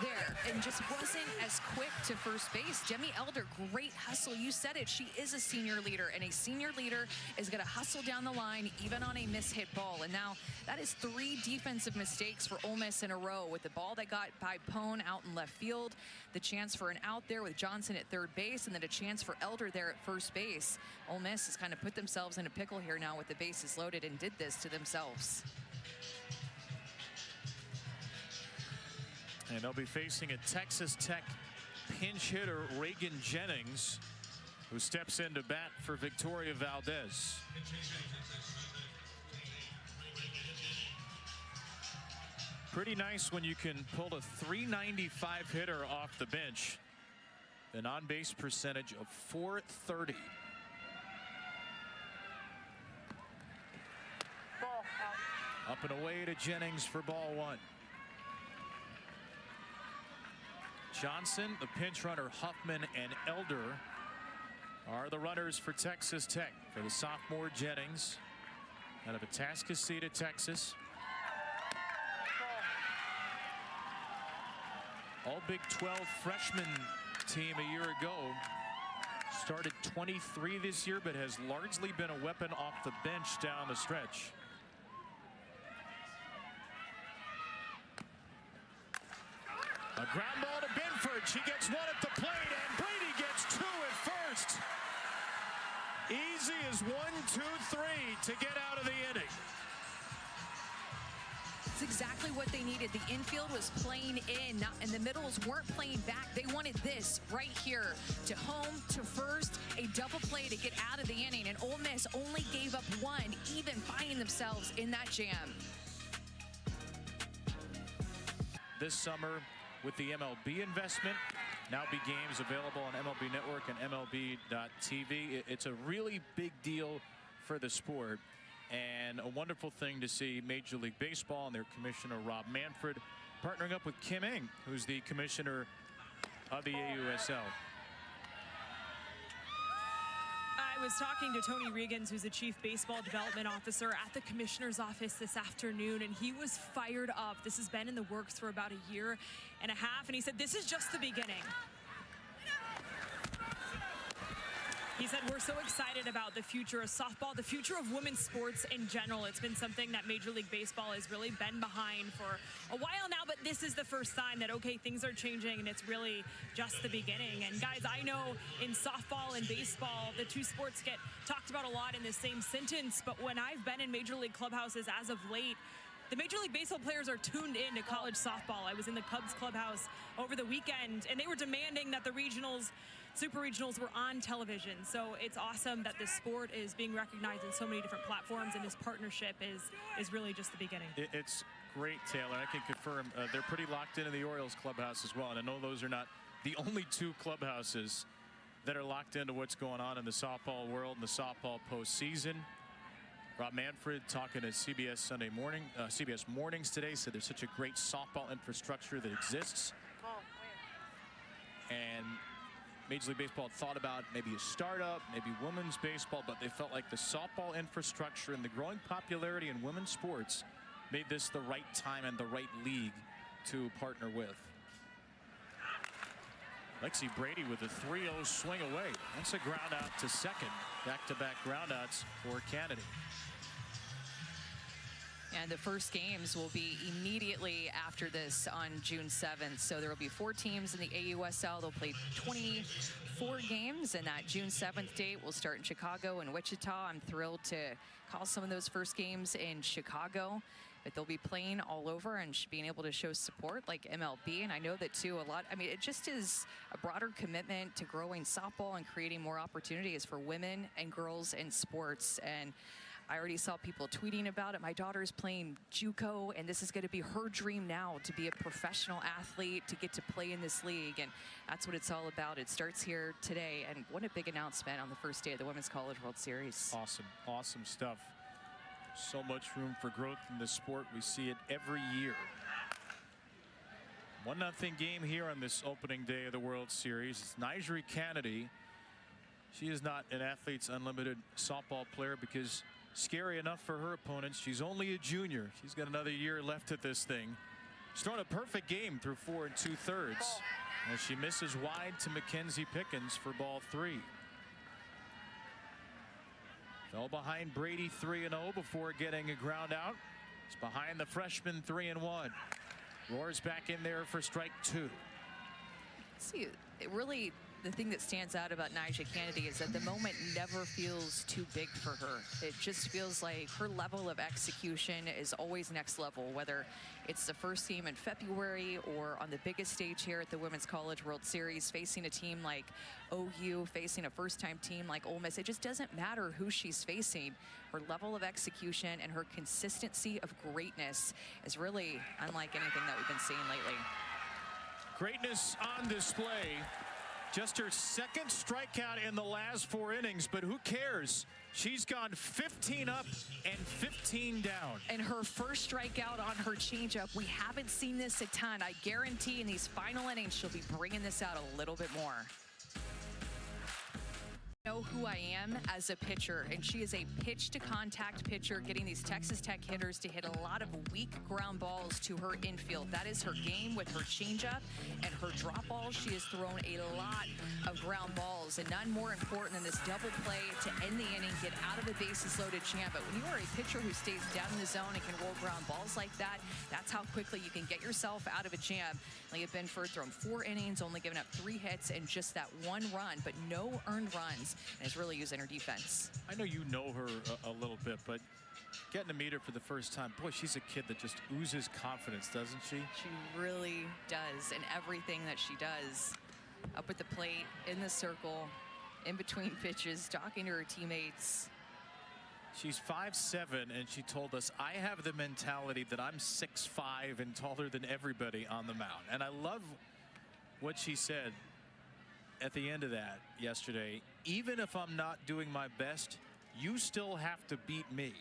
there and just wasn't as quick to first base. Demi Elder, great hustle. You said it. She is a senior leader, and a senior leader is going to hustle down the line even on a mishit ball. And now that is 3 defensive mistakes for Ole Miss in a row, with the ball that got by Pone out in left field, the chance for an out there with Johnson at third base, and then a chance for Elder there at first base. Ole Miss has kind of put themselves in a pickle here now with the bases loaded, and did this to themselves. And they'll be facing a Texas Tech pinch hitter, Reagan Jennings, who steps into bat for Victoria Valdez. Pretty nice when you can pull a .395 hitter off the bench. An on-base percentage of .430. Ball out. Up and away to Jennings for ball 1. Johnson, the pinch runner, Huffman, and Elder are the runners for Texas Tech. For the sophomore Jennings, out of Atascocita, Texas. All Big 12 freshman team a year ago. Started 23 this year, but has largely been a weapon off the bench down the stretch. A ground ball to Binford. She gets 1 at the plate, and Brady gets 2 at first. Easy as 1, 2, 3 to get out of the inning. It's exactly what they needed. The infield was playing in, and the middles weren't playing back. They wanted this right here, to home, to first, a double play to get out of the inning. And Ole Miss only gave up 1, even finding themselves in that jam. This summer, with the MLB investment, now be games available on MLB Network and MLB.TV. It's a really big deal for the sport, and a wonderful thing to see Major League Baseball and their commissioner Rob Manfred partnering up with Kim Ng, who's the commissioner of the AUSL. I was talking to Tony Regans, who's the Chief Baseball Development Officer at the Commissioner's office this afternoon, and he was fired up. This has been in the works for about 1.5 years, and he said this is just the beginning. He said, we're so excited about the future of softball, the future of women's sports in general. It's been something that Major League Baseball has really been behind for a while now, but this is the first sign that, okay, things are changing, and it's really just the beginning. And guys, I know in softball and baseball, the 2 sports get talked about a lot in the same sentence, but when I've been in Major League clubhouses as of late, the Major League Baseball players are tuned in to college softball. I was in the Cubs clubhouse over the weekend, and they were demanding that the regionals, super regionals, were on television. So it's awesome that this sport is being recognized in so many different platforms, and this partnership is really just the beginning. It's great, Taylor. I can confirm they're pretty locked into the Orioles clubhouse as well, and I know those are not the only 2 clubhouses that are locked into what's going on in the softball world and the softball postseason. Rob Manfred talking to CBS CBS Mornings today, said there's such a great softball infrastructure that exists. And Major League Baseball had thought about maybe a startup, maybe women's baseball, but they felt like the softball infrastructure and the growing popularity in women's sports made this the right time and the right league to partner with. Lexi Brady with a 3-0 swing away. That's a ground out to second. Back-to-back groundouts for Kennedy. And the first games will be immediately after this on June 7th. So there will be 4 teams in the AUSL. They'll play 24 games, and that June 7th date will start in Chicago and Wichita. I'm thrilled to call some of those first games in Chicago, but they'll be playing all over and being able to show support like MLB. And I know that too a lot. I mean, it just is a broader commitment to growing softball and creating more opportunities for women and girls in sports. And I already saw people tweeting about it. My daughter's playing JUCO, and this is going to be her dream now, to be a professional athlete, to get to play in this league. And that's what it's all about. It starts here today. And what a big announcement on the first day of the Women's College World Series. Awesome, awesome stuff. So much room for growth in this sport. We see it every year. 1-0 game here on this opening day of the World Series. It's Nigeri Kennedy. She is not an Athletes Unlimited softball player because, scary enough for her opponents, she's only a junior. She's got another year left at this thing. She's thrown a perfect game through 4 2/3. As she misses wide to Mackenzie Pickens for ball 3. Fell behind Brady 3-0 before getting a ground out. It's behind the freshman 3-1. Roars back in there for strike 2. See, it really, the thing that stands out about Nyjah Kennedy is that the moment never feels too big for her. It just feels like her level of execution is always next level, whether it's the first game in February or on the biggest stage here at the Women's College World Series, facing a team like OU, facing a first-time team like Ole Miss. It just doesn't matter who she's facing. Her level of execution and her consistency of greatness is really unlike anything that we've been seeing lately. Greatness on display. Just her second strikeout in the last 4 innings, but who cares? She's gone 15 up and 15 down. And her first strikeout on her changeup. We haven't seen this a ton. I guarantee in these final innings, she'll be bringing this out a little bit more. Know who I am as a pitcher, and she is a pitch to contact pitcher, getting these Texas Tech hitters to hit a lot of weak ground balls to her infield. That is her game with her changeup and her drop balls. She has thrown a lot of ground balls, and none more important than this double play to end the inning, get out of a bases loaded jam. But when you are a pitcher who stays down in the zone and can roll ground balls like that, that's how quickly you can get yourself out of a jam. Leah Binford thrown 4 innings, only giving up 3 hits and just that 1 run, but no earned runs, and is really using her defense. I know you know her a little bit, but getting to meet her for the first time, boy, she's a kid that just oozes confidence, doesn't she? She really does, and everything that she does. Up at the plate, in the circle, in between pitches, talking to her teammates. She's 5'7", and she told us, I have the mentality that I'm 6'5" and taller than everybody on the mound. And I love what she said at the end of that yesterday. Even if I'm not doing my best, you still have to beat me.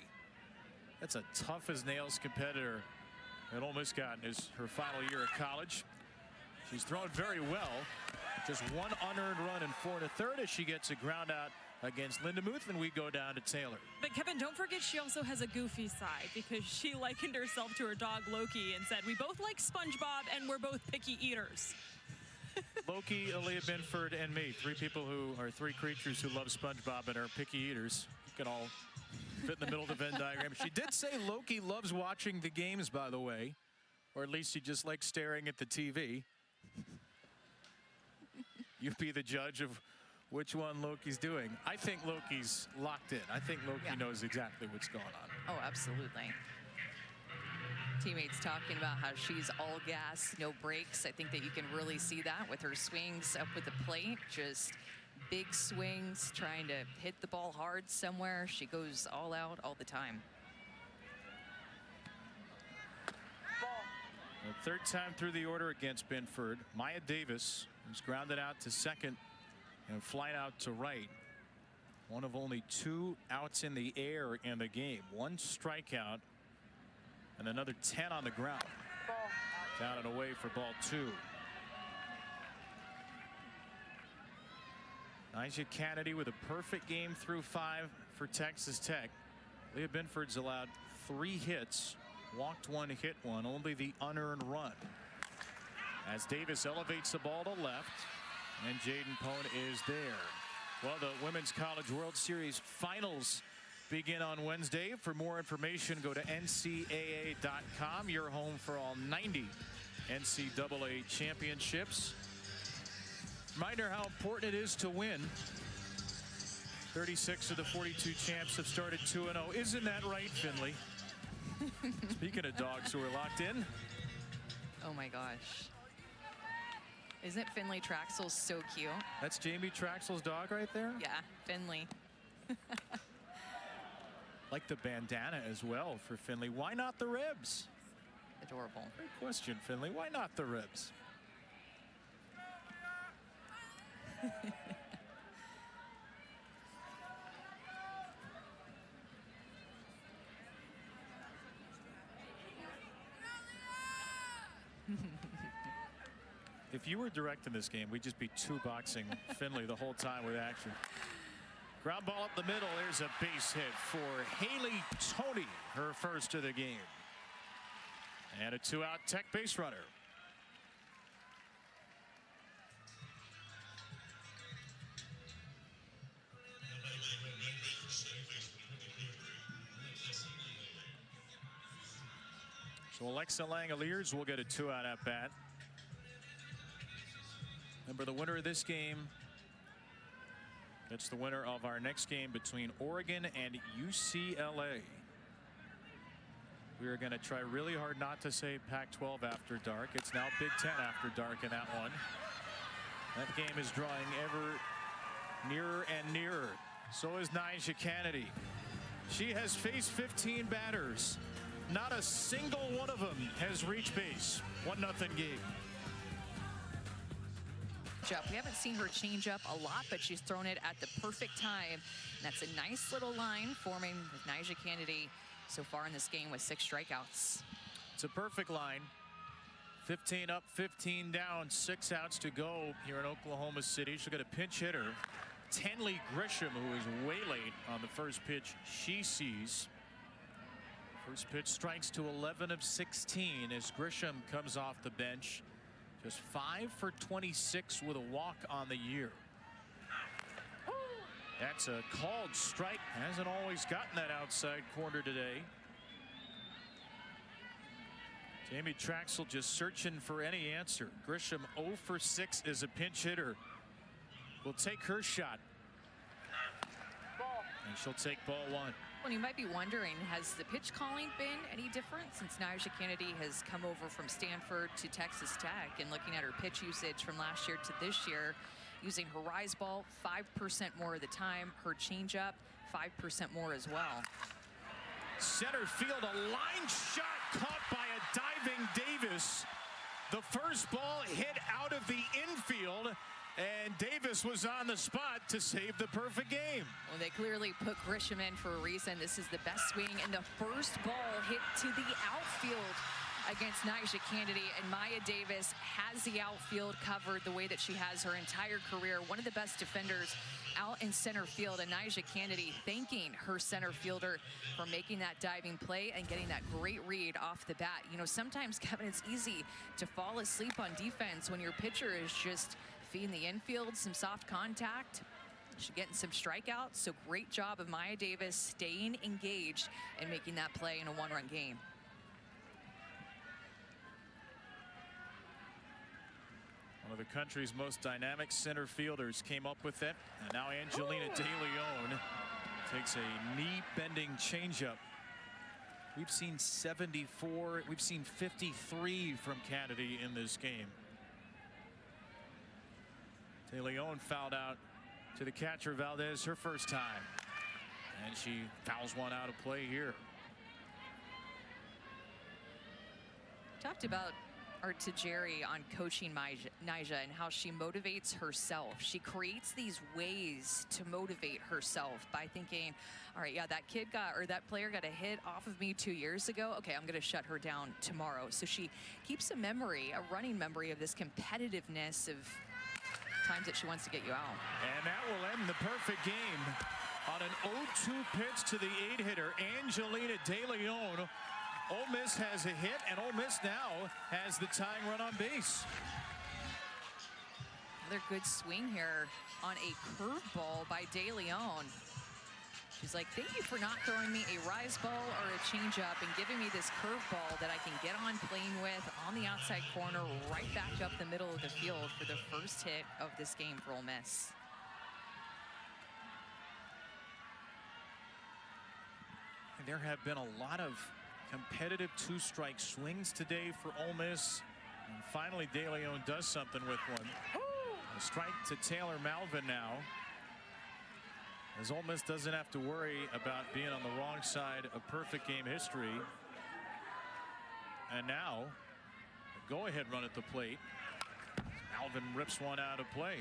That's a tough as nails competitor that Ole Miss got in her final year of college. She's thrown very well. Just 1 unearned run in 4 1/3 as she gets a ground out against Lindemuth, and we go down to Taylor. But Kevin, don't forget she also has a goofy side, because she likened herself to her dog Loki and said, we both like SpongeBob and we're both picky eaters. Loki, Aaliyah Binford, and me, 3 people who are 3 creatures who love SpongeBob and are picky eaters. You can all fit in the middle of the Venn diagram. She did say Loki loves watching the games, by the way, or at least he just likes staring at the TV. You be the judge of which one Loki's doing. I think Loki's locked in. I think Loki knows exactly what's going on. Oh, absolutely. Teammates talking about how she's all gas, no brakes. I think that you can really see that with her swings up with the plate. Just big swings, trying to hit the ball hard somewhere. She goes all out all the time. The 3rd time through the order against Binford. Maya Davis, who's grounded out to second and flying out to right. One of only 2 outs in the air in the game. 1 strikeout and another 10 on the ground. Down and away for ball 2. Nyjah Kennedy with a perfect game through 5 for Texas Tech. Leah Binford's allowed 3 hits, walked 1, hit 1, only the unearned run. As Davis elevates the ball to left, and Jaden Pone is there. Well, the Women's College World Series finals begin on Wednesday. For more information, go to NCAA.com, your home for all 90 NCAA championships. Reminder how important it is to win. 36 of the 42 champs have started 2-0. Isn't that right, Finley? Speaking of dogs who are locked in. Oh my gosh. Isn't Finley Traxel so cute? That's Jamie Traxel's dog right there? Yeah, Finley. Like the bandana as well for Finley. Why not the ribs? Adorable. Great question, Finley. Why not the ribs? If you were directing this game, we'd just be 2-boxing Finley the whole time with action. Ground ball up the middle. There's a base hit for Haley Toney, her first of the game. And a 2-out Tech base runner. So Alexa Langoliers will get a 2-out at bat. Remember, the winner of this game gets the winner of our next game between Oregon and UCLA. We are going to try really hard not to say Pac-12 after dark. It's now Big Ten after dark in that one. That game is drawing ever nearer and nearer. So is Nyjah Kennedy. She has faced 15 batters. Not a single one of them has reached base. 1-0 game. We haven't seen her change up a lot, but she's thrown it at the perfect time. And that's a nice little line forming with Nyjah Kennedy so far in this game with 6 strikeouts. It's a perfect line. 15 up, 15 down, 6 outs to go here in Oklahoma City. She'll get a pinch hitter, Tenley Grisham, who is way late on the first pitch she sees. First pitch strikes to 11 of 16 as Grisham comes off the bench. Just 5 for 26 with a walk on the year. That's a called strike. Hasn't always gotten that outside corner today. Jamie Traxel just searching for any answer. Grisham 0 for 6 as a pinch hitter. Will take her shot. And she'll take ball 1. Well, you might be wondering, has the pitch calling been any different since Nyjah Kennedy has come over from Stanford to Texas Tech? And looking at her pitch usage from last year to this year, using her rise ball 5% more of the time, her changeup 5% more as well. Center field, a line shot caught by a diving Davis. The first ball hit out of the infield, and Davis was on the spot to save the perfect game. Well, they clearly put Grisham in for a reason. This is the best swing, and the first ball hit to the outfield against Nyjah Kennedy, and Maya Davis has the outfield covered the way that she has her entire career. One of the best defenders out in center field, and Nyjah Kennedy thanking her center fielder for making that diving play and getting that great read off the bat. You know, sometimes, Kevin, it's easy to fall asleep on defense when your pitcher is just feeding the infield some soft contact. She's getting some strikeouts, so great job of Maya Davis staying engaged and making that play in a 1-run game. One of the country's most dynamic center fielders came up with it, and now Angelina De Leon takes a knee-bending changeup. We've seen 74, we've seen 53 from Kennedy in this game. De Leon fouled out to the catcher Valdez her first time, and she fouls one out of play here. Talked about to Jerry on coaching Nyjah and how she motivates herself. She creates these ways to motivate herself by thinking, all right, yeah, that kid got, or that player got a hit off of me 2 years ago. Okay, I'm going to shut her down tomorrow. So she keeps a memory, a running memory of this competitiveness of times that she wants to get you out. And that will end the perfect game on an 0-2 pitch to the 8-hitter, Angelina De Leon. Ole Miss has a hit, and Ole Miss now has the tying run on base. Another good swing here on a curveball by De Leon. She's like, thank you for not throwing me a rise ball or a changeup and giving me this curveball that I can get on playing with on the outside corner, right back up the middle of the field for the first hit of this game for Ole Miss. There have been a lot of competitive 2-strike swings today for Ole Miss. And finally, De Leon does something with one. A strike to Taylor Malvin now, as Ole Miss doesn't have to worry about being on the wrong side of perfect game history. And now, a go-ahead run at the plate. Malvin rips one out of play.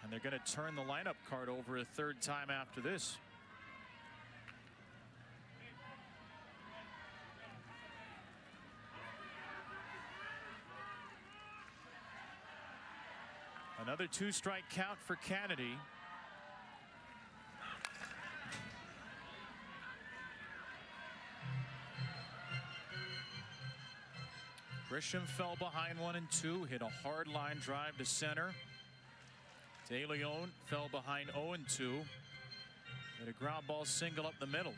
And they're going to turn the lineup card over a third time after this. Another 2-strike count for Kennedy. Grisham fell behind 1-2, hit a hard line drive to center. De Leon fell behind 0-2. Hit a ground ball single up the middle.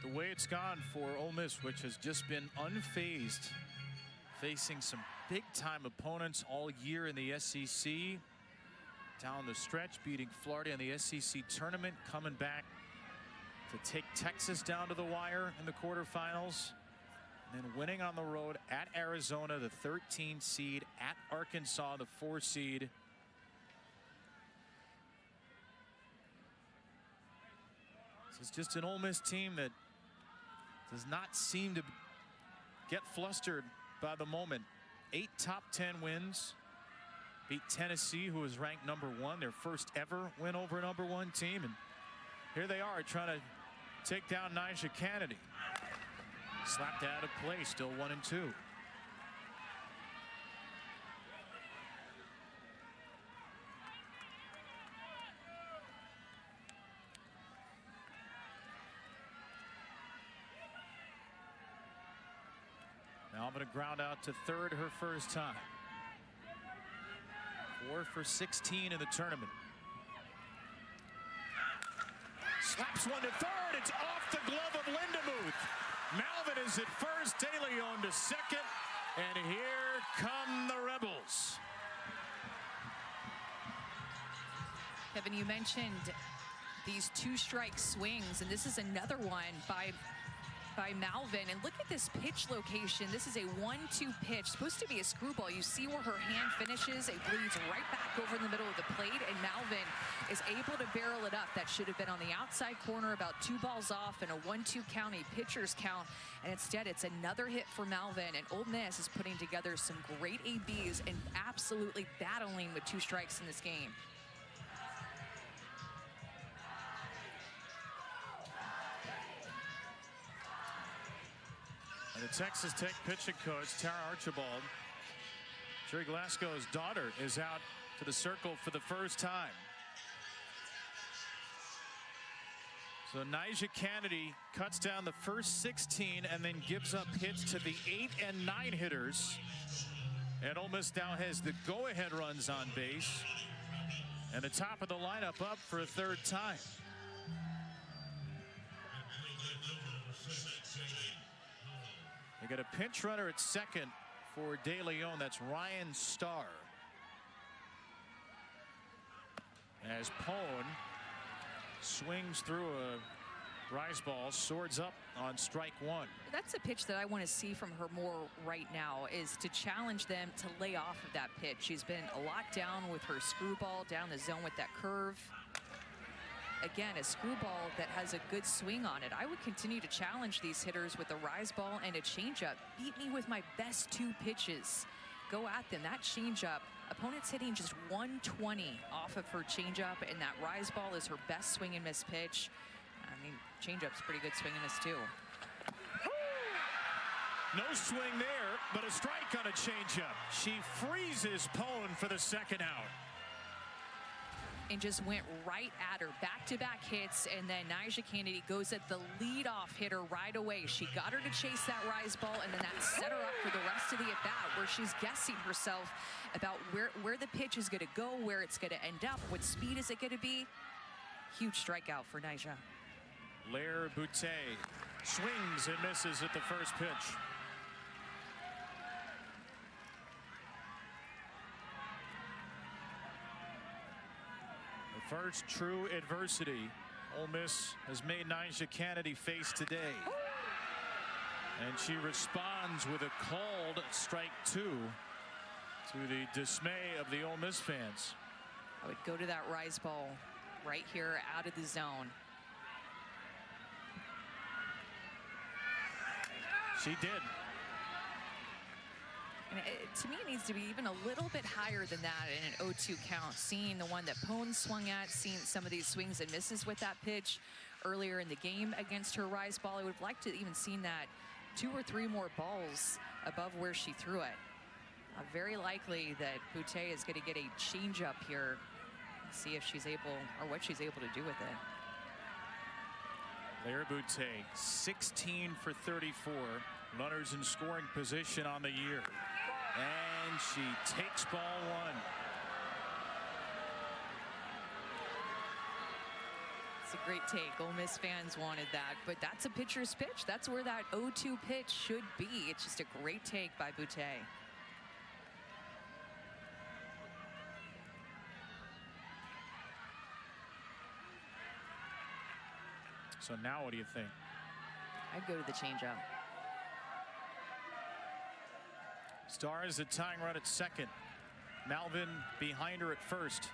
The way it's gone for Ole Miss, which has just been unfazed, facing some big-time opponents all year in the SEC. Down the stretch, beating Florida in the SEC tournament, coming back to take Texas down to the wire in the quarterfinals, and then winning on the road at Arizona, the 13 seed, at Arkansas, the 4 seed. This is just an Ole Miss team that does not seem to get flustered by the moment. 8 top 10 wins. Beat Tennessee, who was ranked #1, their first ever win over a #1 team. And here they are trying to take down Nyjah Kennedy. Slapped out of play, still 1-2. Melvin a ground out to third, her first time. 4 for 16 in the tournament. Slaps one to third. It's off the glove of Lindemuth. Melvin is at first, De Leon to second, and here come the Rebels. Kevin, you mentioned these 2-strike swings, and this is another one by Malvin. And look at this pitch location. This is a 1-2 pitch, supposed to be a screwball. You see where her hand finishes. It bleeds right back over in the middle of the plate, and Malvin is able to barrel it up. That should have been on the outside corner, about 2 balls off, and a 1-2 count, a pitcher's count. And instead, it's another hit for Malvin, and Ole Miss is putting together some great ABs and absolutely battling with 2 strikes in this game. The Texas Tech pitching coach, Tara Archibald, Jerry Glasgow's daughter, is out to the circle for the first time. So Nyjah Kennedy cuts down the first 16 and then gives up hits to the 8 and 9 hitters. And Ole Miss now has the go-ahead runs on base and the top of the lineup up for a third time. They got a pinch runner at second for De Leon. That's Ryan Starr. As Pone swings through a rise ball, swords up on strike 1. That's a pitch that I want to see from her more right now, is to challenge them to lay off of that pitch. She's been a lot down with her screwball down the zone with that curve. Again, a screwball that has a good swing on it. I would continue to challenge these hitters with a rise ball and a changeup. Beat me with my best 2 pitches. Go at them. That changeup, opponent's hitting just 120 off of her changeup, and that rise ball is her best swing and miss pitch. I mean, changeup's pretty good swing and miss too. No swing there, but a strike on a changeup. She freezes Pone for the second out. And just went right at her. Back-to-back hits, and then Nyjah Kennedy goes at the leadoff hitter right away. She got her to chase that rise ball, and then that set her up for the rest of the at-bat, where she's guessing herself about where the pitch is going to go, where it's going to end up, what speed is it going to be. Huge strikeout for Nyjah. Lair Boutte swings and misses at the first pitch. First true adversity Ole Miss has made Nyjah Kennedy face today. And she responds with a called strike 2 to the dismay of the Ole Miss fans. I would go to that rise ball right here out of the zone. She did. And to me, it needs to be even a little bit higher than that in an 0-2 count. Seeing the one that Pone swung at, seeing some of these swings and misses with that pitch earlier in the game against her rise ball. I would have liked to even seen that 2 or 3 more balls above where she threw it. Very likely that Boutte is going to get a changeup here. See if she's able, or what she's able to do with it. Claire Boutte, 16 for 34. Runners in scoring position on the year. And she takes ball one. It's a great take. Ole Miss fans wanted that, but that's a pitcher's pitch. That's where that 0-2 pitch should be. It's just a great take by Boutte. So now what do you think? I'd go to the changeup. Stars the tying run at second. Malvin behind her at first.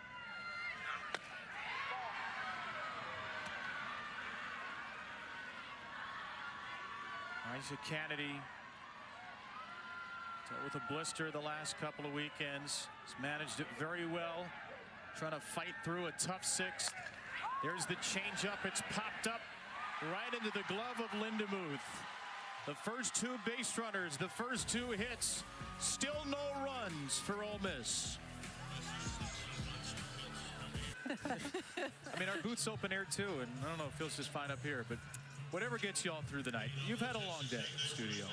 Nyjah Kennedy dealt with a blister the last couple of weekends. Has managed it very well. Trying to fight through a tough sixth. There's the changeup. It's popped up right into the glove of Linda Muth. The first two base runners, the first two hits. Still no runs for Ole Miss. I mean, our booth's open air too, and I don't know, it feels just fine up here, but whatever gets you all through the night. You've had a long day in the studio.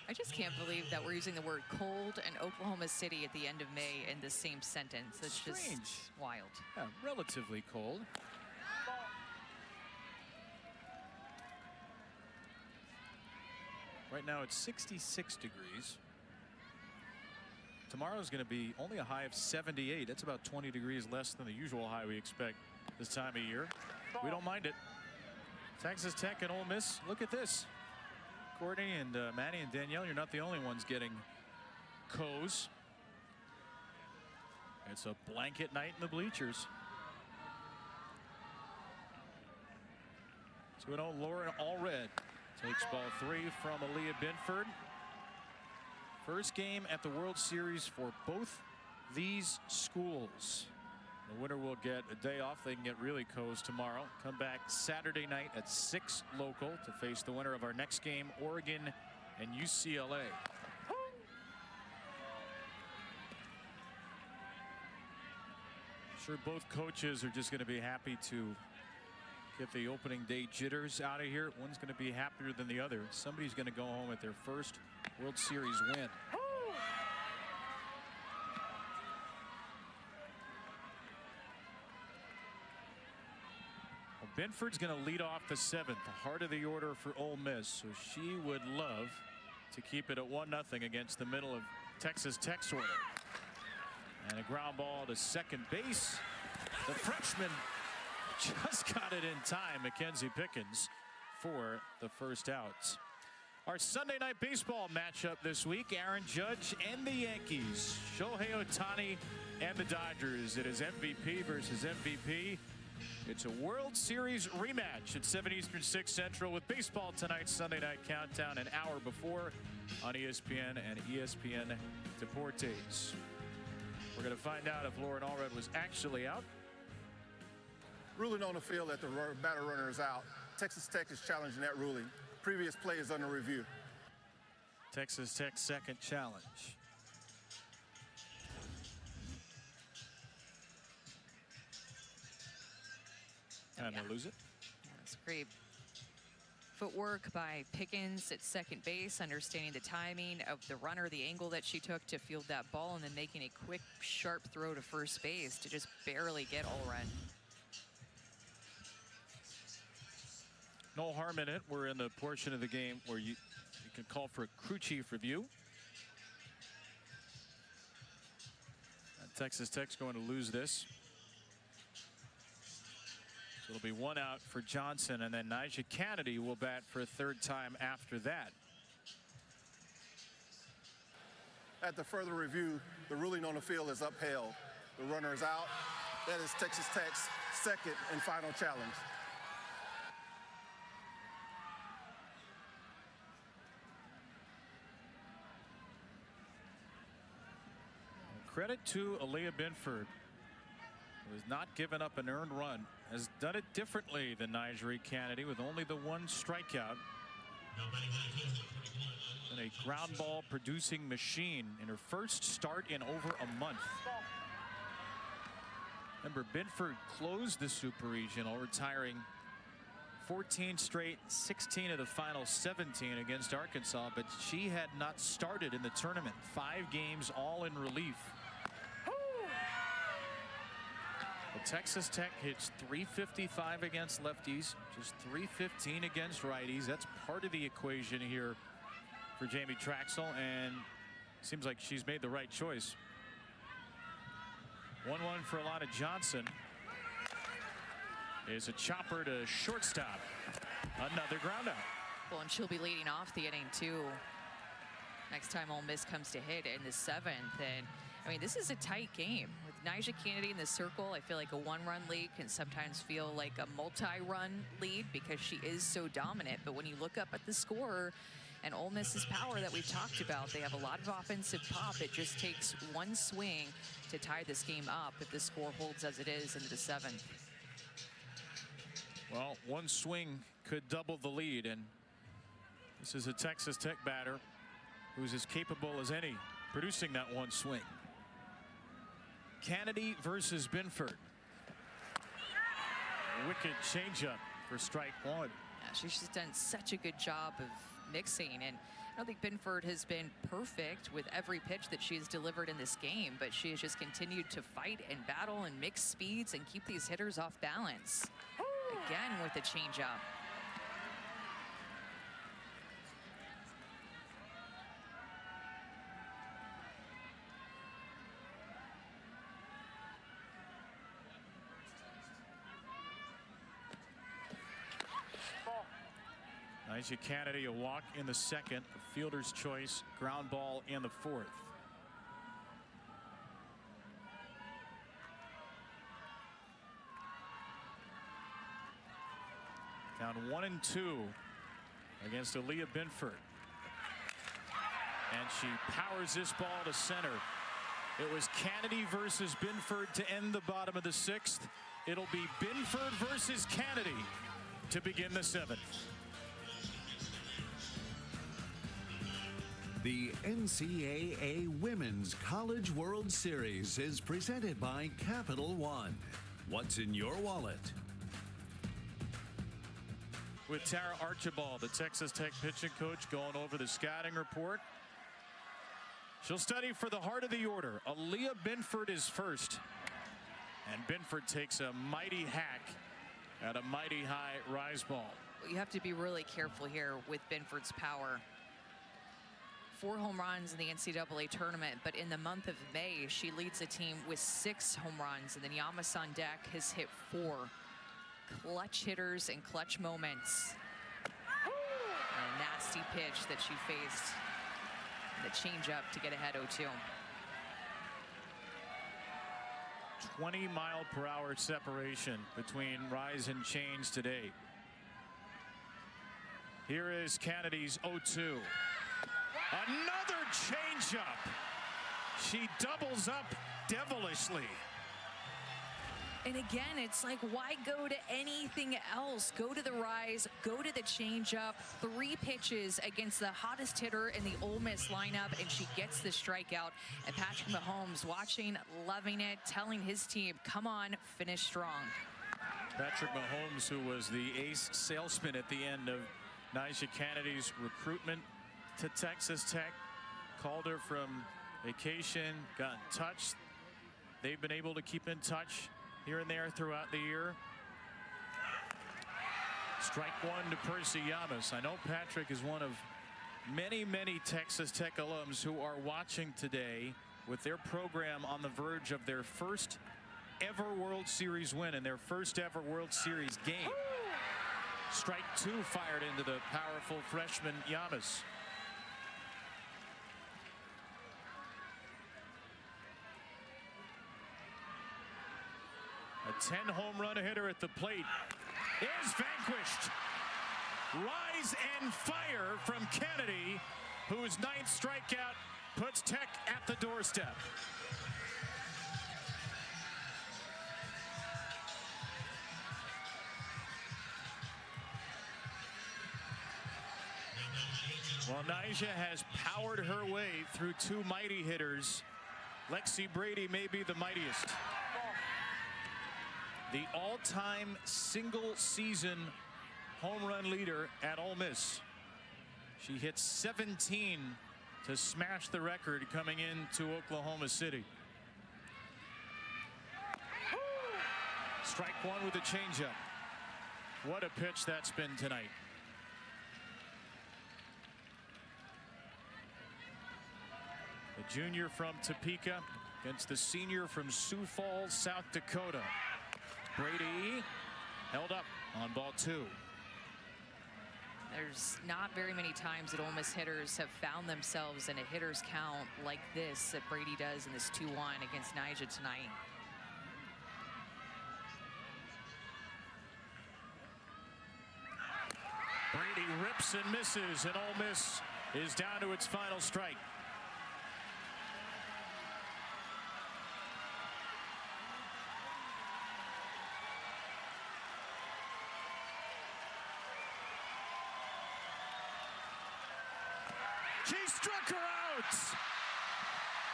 I just can't believe that we're using the word cold and Oklahoma City at the end of May in the same sentence. It's Strange. Just wild. Yeah, relatively cold. Right now it's 66 degrees. Tomorrow's going to be only a high of 78. That's about 20 degrees less than the usual high we expect this time of year. We don't mind it. Texas Tech and Ole Miss, look at this. Courtney and Manny and Danielle, you're not the only ones getting co's. It's a blanket night in the bleachers. So we know Lauren Allred takes ball three from Aaliyah Binford. First game at the World Series for both these schools. The winner will get a day off. They can get really co's tomorrow. Come back Saturday night at 6 local to face the winner of our next game, Oregon and UCLA. I'm sure both coaches are just going to be happy to get the opening day jitters out of here. One's going to be happier than the other. Somebody's going to go home at their first World Series win. Well, Binford's going to lead off the seventh, the heart of the order for Ole Miss. So she would love to keep it at 1-0 against the middle of Texas Tech's order. And a ground ball to second base. The freshman just got it in time, Mackenzie Pickens, for the first out. Our Sunday night baseball matchup this week, Aaron Judge and the Yankees, Shohei Ohtani and the Dodgers. It is MVP versus MVP. It's a World Series rematch at 7 Eastern, 6 Central with baseball tonight, Sunday Night Countdown, an hour before on ESPN and ESPN Deportes. We're going to find out if Lauren Allred was actually out. Ruling on the field that the batter runner is out. Texas Tech is challenging that ruling. Previous play is under review. Texas Tech's second challenge. And they lose it. Yeah, that's great footwork by Pickens at second base, understanding the timing of the runner, the angle that she took to field that ball, and then making a quick, sharp throw to first base to just barely get Allred. No harm in it. We're in the portion of the game where you can call for a crew chief review. And Texas Tech's going to lose this. So it'll be one out for Johnson, and then Nyjah Kennedy will bat for a third time after that. At the further review, the ruling on the field is upheld. The runner is out. That is Texas Tech's second and final challenge. Credit to Aaliyah Binford, who has not given up an earned run, has done it differently than Nyjah Kennedy with only the one strikeout. And a ground ball producing machine in her first start in over a month. Remember, Binford closed the Super Regional, retiring 14 straight, 16 of the final 17 against Arkansas, but she had not started in the tournament. 5 games, all in relief. Well, Texas Tech hits .355 against lefties, just .315 against righties. That's part of the equation here for Jamie Traxel, and seems like she's made the right choice. 1-1 for Alana Johnson. Is a chopper to shortstop. Another ground out. Well, and she'll be leading off the inning too. Next time Ole Miss comes to hit in the 7th. And I mean, this is a tight game with Nyjah Kennedy in the circle. I feel like a 1-run lead can sometimes feel like a multi-run lead because she is so dominant. But when you look up at the score and Ole Miss's power that we've talked about, they have a lot of offensive pop. It just takes one swing to tie this game up if the score holds as it is into the 7th. Well, one swing could double the lead, and this is a Texas Tech batter who's as capable as any producing that one swing. Kennedy versus Binford. Wicked changeup for strike 1. Yeah, she's just done such a good job of mixing, and I don't think Binford has been perfect with every pitch that she has delivered in this game, but she has just continued to fight and battle and mix speeds and keep these hitters off balance. Again with the changeup. Nyjah Kennedy a walk in the 2nd, a fielder's choice ground ball in the 4th. Down 1-2 against Aaliyah Binford. And she powers this ball to center. It was Kennedy versus Binford to end the bottom of the 6th. It'll be Binford versus Kennedy to begin the 7th. The NCAA Women's College World Series is presented by Capital One. What's in your wallet? With Tara Archibald, the Texas Tech pitching coach, going over the scouting report. She'll study for the heart of the order. Aaliyah Binford is first. And Binford takes a mighty hack at a mighty high rise ball. You have to be really careful here with Binford's power. 4 home runs in the NCAA tournament, but in the month of May, she leads the team with 6 home runs, and then Yamas on deck has hit 4. Clutch hitters and clutch moments. A nasty pitch that she faced. The changeup to get ahead 0-2. 20-mile-per-hour separation between rise and change today. Here is Kennedy's 0-2. Another changeup. She doubles up devilishly. And again, it's like, why go to anything else? Go to the rise, go to the changeup. 3 pitches against the hottest hitter in the Ole Miss lineup, and she gets the strikeout. And Patrick Mahomes watching, loving it, telling his team, come on, finish strong. Patrick Mahomes, who was the ace salesman at the end of Nyjah Kennedy's recruitment to Texas Tech, called her from vacation, got in touch. They've been able to keep in touch here and there throughout the year. Strike 1 to Percy Yamas. I know Patrick is one of many Texas Tech alums who are watching today with their program on the verge of their first ever World Series win and their first ever World Series game. Strike 2 fired into the powerful freshman Yamas. A 10-home run hitter at the plate is vanquished. Rise and fire from Kennedy, whose 9th strikeout puts Tech at the doorstep. Well, Nyjah has powered her way through 2 mighty hitters. Lexi Brady may be the mightiest. The all-time single-season home run leader at Ole Miss. She hit 17 to smash the record coming into Oklahoma City. Strike one with a changeup. What a pitch that's been tonight. The junior from Topeka against the senior from Sioux Falls, South Dakota. Brady held up on ball two. There's not very many times that Ole Miss hitters have found themselves in a hitter's count like this that Brady does in this 2-1 against Nyjah tonight. Brady rips and misses, and Ole Miss is down to its final strike. She struck her out.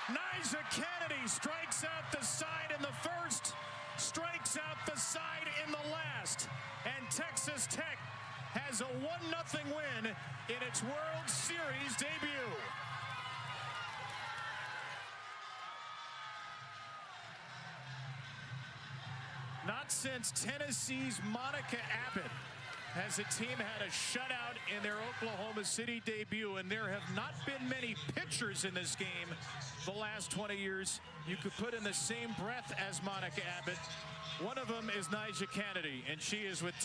Nyjah Kennedy strikes out the side in the first, strikes out the side in the last, and Texas Tech has a 1-0 win in its World Series debut. Not since Tennessee's Monica Abbott has the team had a shutout in their Oklahoma City debut, and there have not been many pitchers in this game the last 20 years you could put in the same breath as Monica Abbott. One of them is Nyjah Kennedy, and she is with